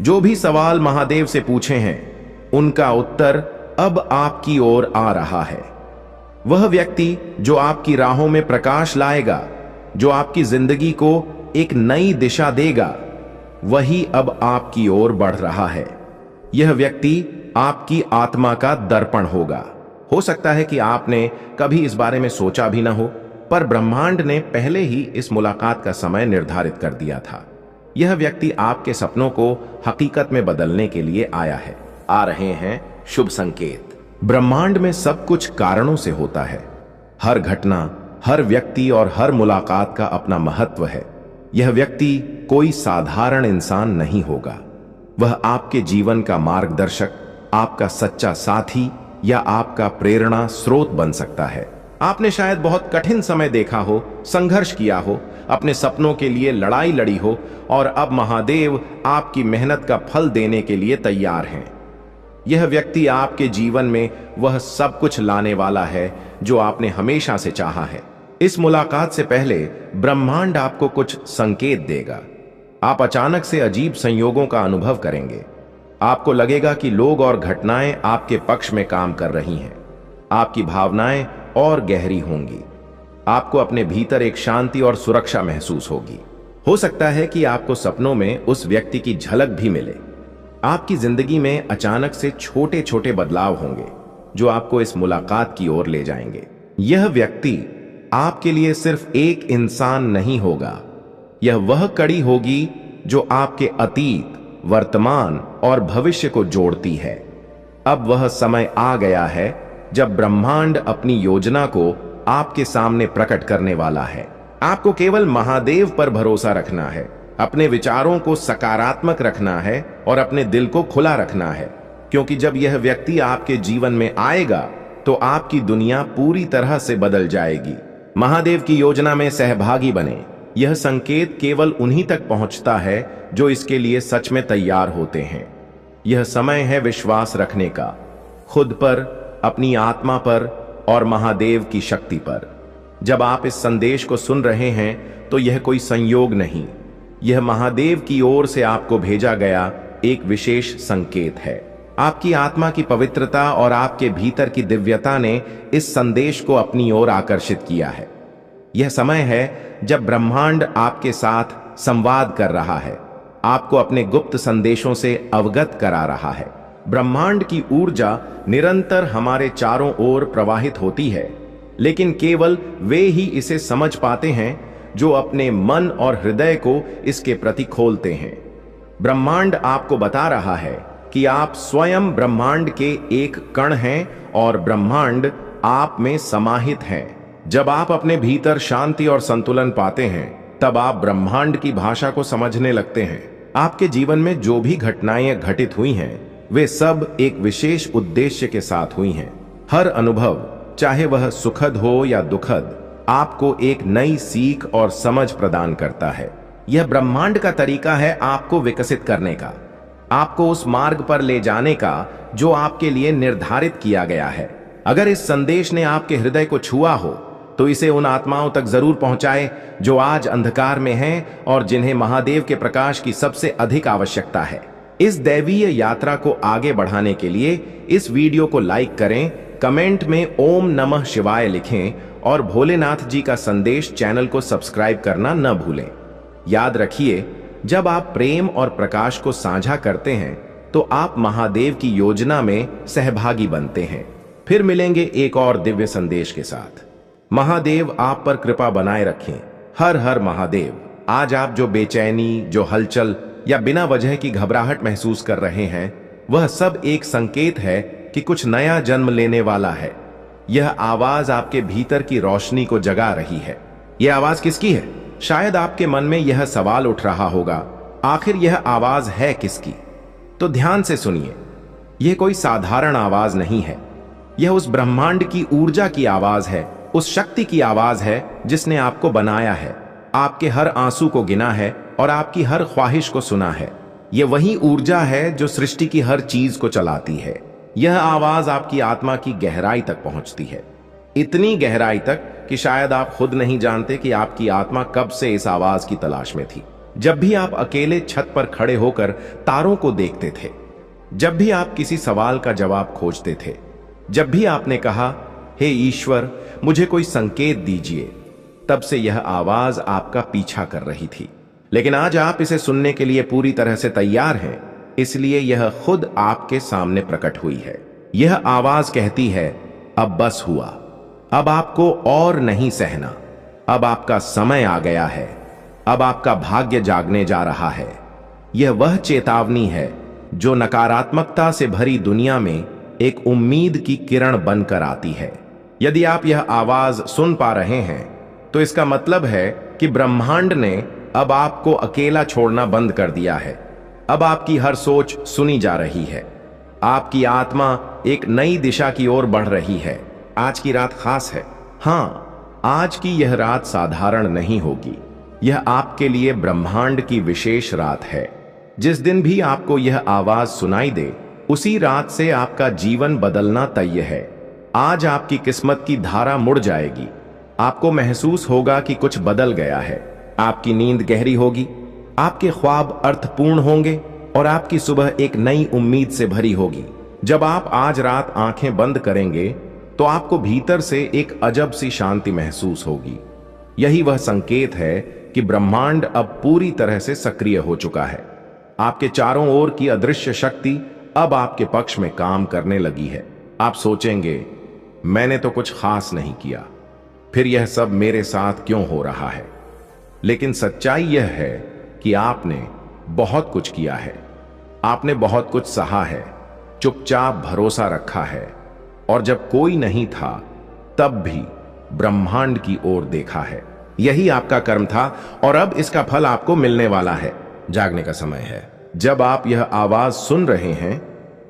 S1: जो भी सवाल महादेव से पूछे हैं, उनका उत्तर अब आपकी ओर आ रहा है। वह व्यक्ति जो आपकी राहों में प्रकाश लाएगा, जो आपकी जिंदगी को एक नई दिशा देगा, वही अब आपकी ओर बढ़ रहा है। यह व्यक्ति आपकी आत्मा का दर्पण होगा। हो सकता है कि आपने कभी इस बारे में सोचा भी ना हो, पर ब्रह्मांड ने पहले ही इस मुलाकात का समय निर्धारित कर दिया था। यह व्यक्ति आपके सपनों को हकीकत में बदलने के लिए आया है। आ रहे हैं शुभ संकेत। ब्रह्मांड में सब कुछ कारणों से होता है। हर घटना, हर व्यक्ति और हर मुलाकात का अपना महत्व है। यह व्यक्ति कोई साधारण इंसान नहीं होगा। वह आपके जीवन का मार्गदर्शक, आपका सच्चा साथी या आपका प्रेरणा स्रोत बन सकता है। आपने शायद बहुत कठिन समय देखा हो, संघर्ष किया हो, अपने सपनों के लिए लड़ाई लड़ी हो, और अब महादेव आपकी मेहनत का फल देने के लिए तैयार हैं। यह व्यक्ति आपके जीवन में वह सब कुछ लाने वाला है जो आपने हमेशा से चाहा है। इस मुलाकात से पहले ब्रह्मांड आपको कुछ संकेत देगा। आप अचानक से अजीब संयोगों का अनुभव करेंगे। आपको लगेगा कि लोग और घटनाएं आपके पक्ष में काम कर रही हैं। आपकी भावनाएं और गहरी होंगी। आपको अपने भीतर एक शांति और सुरक्षा महसूस होगी। हो सकता है कि आपको सपनों में उस व्यक्ति की झलक भी मिले। आपकी जिंदगी में अचानक से छोटे छोटे बदलाव होंगे जो आपको इस मुलाकात की ओर ले जाएंगे। यह व्यक्ति आपके लिए सिर्फ एक इंसान नहीं होगा, यह वह कड़ी होगी जो आपके अतीत, वर्तमान और भविष्य को जोड़ती है। अब वह समय आ गया है जब ब्रह्मांड अपनी योजना को आपके सामने प्रकट करने वाला है। आपको केवल महादेव पर भरोसा रखना है, अपने विचारों को सकारात्मक रखना है और अपने दिल को खुला रखना है, क्योंकि जब यह व्यक्ति आपके जीवन में आएगा तो आपकी दुनिया पूरी तरह से बदल जाएगी। महादेव की योजना में सहभागी बने। यह संकेत केवल उन्हीं तक पहुंचता है जो इसके लिए सच में तैयार होते हैं। यह समय है विश्वास रखने का, खुद पर, अपनी आत्मा पर और महादेव की शक्ति पर। जब आप इस संदेश को सुन रहे हैं तो यह कोई संयोग नहीं, यह महादेव की ओर से आपको भेजा गया एक विशेष संकेत है। आपकी आत्मा की पवित्रता और आपके भीतर की दिव्यता ने इस संदेश को अपनी ओर आकर्षित किया है। यह समय है जब ब्रह्मांड आपके साथ संवाद कर रहा है, आपको अपने गुप्त संदेशों से अवगत करा रहा है। ब्रह्मांड की ऊर्जा निरंतर हमारे चारों ओर प्रवाहित होती है, लेकिन केवल वे ही इसे समझ पाते हैं जो अपने मन और हृदय को इसके प्रति खोलते हैं। ब्रह्मांड आपको बता रहा है कि आप स्वयं ब्रह्मांड के एक कण हैं और ब्रह्मांड आप में समाहित है। जब आप अपने भीतर शांति और संतुलन पाते हैं, तब आप ब्रह्मांड की भाषा को समझने लगते हैं। आपके जीवन में जो भी घटनाएं घटित हुई हैं, वे सब एक विशेष उद्देश्य के साथ हुई हैं। हर अनुभव, चाहे वह सुखद हो या दुखद, आपको एक नई सीख और समझ प्रदान करता है। यह ब्रह्मांड का तरीका है आपको विकसित करने का, आपको उस मार्ग पर ले जाने का जो आपके लिए निर्धारित किया गया है। अगर इस संदेश ने आपके हृदय को छुआ हो तो इसे उन आत्माओं तक जरूर पहुंचाए जो आज अंधकार में हैं और जिन्हें महादेव के प्रकाश की सबसे अधिक आवश्यकता है। इस दैवीय यात्रा को आगे बढ़ाने के लिए इस वीडियो को लाइक करें, कमेंट में ओम नमः शिवाय लिखें और भोलेनाथ जी का संदेश चैनल को सब्सक्राइब करना न भूलें। याद रखिए, जब आप प्रेम और प्रकाश को साझा करते हैं तो आप महादेव की योजना में सहभागी बनते हैं। फिर मिलेंगे एक और दिव्य संदेश के साथ। महादेव आप पर कृपा बनाए रखें। हर हर महादेव। आज आप जो बेचैनी, जो हलचल या बिना वजह की घबराहट महसूस कर रहे हैं, वह सब एक संकेत है कि कुछ नया जन्म लेने वाला है। यह आवाज आपके भीतर की रोशनी को जगा रही है। यह आवाज किसकी है? शायद आपके मन में यह सवाल उठ रहा होगा, आखिर यह आवाज है किसकी? तो ध्यान से सुनिए। यह कोई साधारण आवाज नहीं है। यह उस ब्रह्मांड की ऊर्जा की आवाज है, उस शक्ति की आवाज है जिसने आपको बनाया है, आपके हर आंसू को गिना है और आपकी हर ख्वाहिश को सुना है। यह वही ऊर्जा है जो सृष्टि की हर चीज को चलाती है। यह आवाज आपकी आत्मा की गहराई तक पहुंचती है, इतनी गहराई तक कि शायद आप खुद नहीं जानते कि आपकी आत्मा कब से इस आवाज की तलाश में थी। जब भी आप अकेले छत पर खड़े होकर तारों को देखते थे, जब भी आप किसी सवाल का जवाब खोजते थे, जब भी आपने कहा, हे ईश्वर मुझे कोई संकेत दीजिए, तब से यह आवाज आपका पीछा कर रही थी। लेकिन आज आप इसे सुनने के लिए पूरी तरह से तैयार हैं, इसलिए यह खुद आपके सामने प्रकट हुई है। यह आवाज कहती है, अब बस हुआ, अब आपको और नहीं सहना, अब आपका समय आ गया है, अब आपका भाग्य जागने जा रहा है। यह वह चेतावनी है जो नकारात्मकता से भरी दुनिया में एक उम्मीद की किरण बनकर आती है। यदि आप यह आवाज सुन पा रहे हैं तो इसका मतलब है कि ब्रह्मांड ने अब आपको अकेला छोड़ना बंद कर दिया है। अब आपकी हर सोच सुनी जा रही है, आपकी आत्मा एक नई दिशा की ओर बढ़ रही है। आज की रात खास है। हां, आज की यह रात साधारण नहीं होगी। यह आपके लिए ब्रह्मांड की विशेष रात है। जिस दिन भी आपको यह आवाज सुनाई दे, उसी रात से आपका जीवन बदलना तय है। आज आपकी किस्मत की धारा मुड़ जाएगी। आपको महसूस होगा कि कुछ बदल गया है। आपकी नींद गहरी होगी, आपके ख्वाब अर्थपूर्ण होंगे और आपकी सुबह एक नई उम्मीद से भरी होगी। जब आप आज रात आंखें बंद करेंगे तो आपको भीतर से एक अजब सी शांति महसूस होगी। यही वह संकेत है कि ब्रह्मांड अब पूरी तरह से सक्रिय हो चुका है। आपके चारों ओर की अदृश्य शक्ति अब आपके पक्ष में काम करने लगी है। आप सोचेंगे, मैंने तो कुछ खास नहीं किया, फिर यह सब मेरे साथ क्यों हो रहा है? लेकिन सच्चाई यह है कि आपने बहुत कुछ किया है। आपने बहुत कुछ सहा है, चुपचाप भरोसा रखा है और जब कोई नहीं था तब भी ब्रह्मांड की ओर देखा है। यही आपका कर्म था और अब इसका फल आपको मिलने वाला है। जागने का समय है। जब आप यह आवाज सुन रहे हैं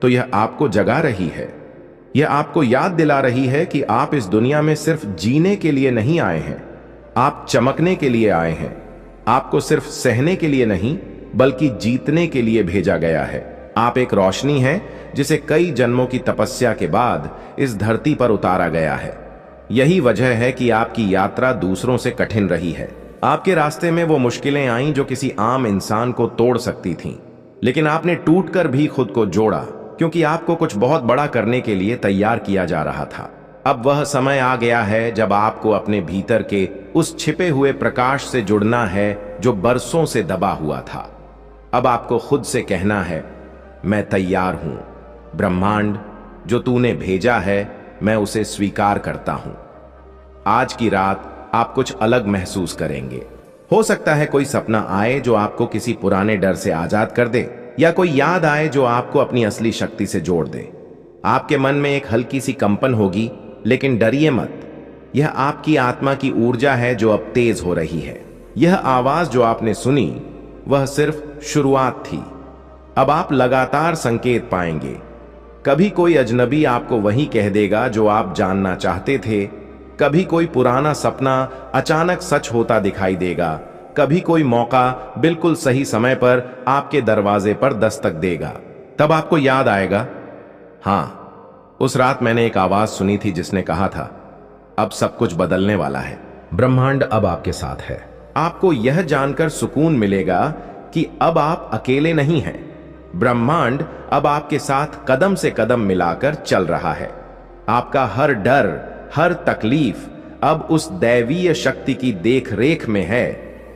S1: तो यह आपको जगा रही है। यह आपको याद दिला रही है कि आप इस दुनिया में सिर्फ जीने के लिए नहीं आए हैं, आप चमकने के लिए आए हैं। आपको सिर्फ सहने के लिए नहीं बल्कि जीतने के लिए भेजा गया है। आप एक रोशनी हैं जिसे कई जन्मों की तपस्या के बाद इस धरती पर उतारा गया है। यही वजह है कि आपकी यात्रा दूसरों से कठिन रही है। आपके रास्ते में वो मुश्किलें आईं जो किसी आम इंसान को तोड़ सकती थीं, लेकिन आपने टूटकर भी खुद को जोड़ा, क्योंकि आपको कुछ बहुत बड़ा करने के लिए तैयार किया जा रहा था। अब वह समय आ गया है जब आपको अपने भीतर के उस छिपे हुए प्रकाश से जुड़ना है जो बरसों से दबा हुआ था। अब आपको खुद से कहना है, मैं तैयार हूं। ब्रह्मांड, जो तूने भेजा है, मैं उसे स्वीकार करता हूं। आज की रात आप कुछ अलग महसूस करेंगे। हो सकता है कोई सपना आए जो आपको किसी पुराने डर से आजाद कर दे, या कोई याद आए जो आपको अपनी असली शक्ति से जोड़ दे। आपके मन में एक हल्की सी कंपन होगी, लेकिन डरिए मत। यह आपकी आत्मा की ऊर्जा है जो अब तेज हो रही है। यह आवाज जो आपने सुनी वह सिर्फ शुरुआत थी। अब आप लगातार संकेत पाएंगे। कभी कोई अजनबी आपको वही कह देगा जो आप जानना चाहते थे, कभी कोई पुराना सपना अचानक सच होता दिखाई देगा, कभी कोई मौका बिल्कुल सही समय पर आपके दरवाजे पर दस्तक देगा। तब आपको याद आएगा, हाँ, उस रात मैंने एक आवाज सुनी थी जिसने कहा था, अब सब कुछ बदलने वाला है। ब्रह्मांड अब आपके साथ है। आपको यह जानकर सुकून मिलेगा कि अब आप अकेले नहीं हैं। ब्रह्मांड अब आपके साथ कदम से कदम मिलाकर चल रहा है। आपका हर डर, हर तकलीफ अब उस दैवीय शक्ति की देख रेख में है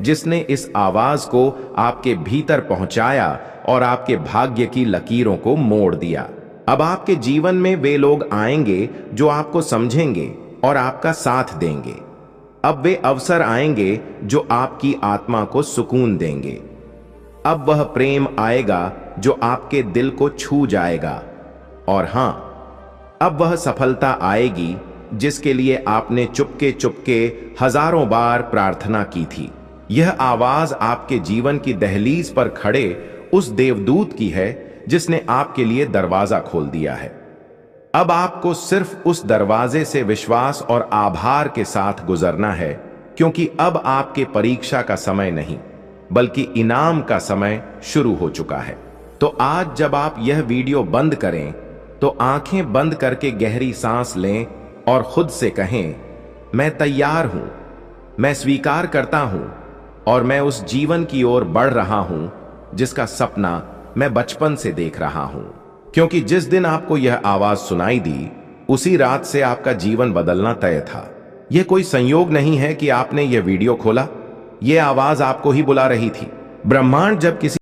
S1: जिसने इस आवाज को आपके भीतर पहुंचाया और आपके भाग्य की लकीरों को मोड़ दिया। अब आपके जीवन में वे लोग आएंगे जो आपको समझेंगे और आपका साथ देंगे। अब वे अवसर आएंगे जो आपकी आत्मा को सुकून देंगे। अब वह प्रेम आएगा जो आपके दिल को छू जाएगा। और हां, अब वह सफलता आएगी जिसके लिए आपने चुपके चुपके हजारों बार प्रार्थना की थी। यह आवाज आपके जीवन की दहलीज पर खड़े उस देवदूत की है जिसने आपके लिए दरवाजा खोल दिया है। अब आपको सिर्फ उस दरवाजे से विश्वास और आभार के साथ गुजरना है, क्योंकि अब आपके परीक्षा का समय नहीं बल्कि इनाम का समय शुरू हो चुका है। तो आज जब आप यह वीडियो बंद करें तो आंखें बंद करके गहरी सांस लें और खुद से कहें, मैं तैयार हूं, मैं स्वीकार करता हूं और मैं उस जीवन की ओर बढ़ रहा हूं जिसका सपना मैं बचपन से देख रहा हूं। क्योंकि जिस दिन आपको यह आवाज सुनाई दी, उसी रात से आपका जीवन बदलना तय था। यह कोई संयोग नहीं है कि आपने यह वीडियो खोला, यह आवाज आपको ही बुला रही थी। ब्रह्मांड जब किसी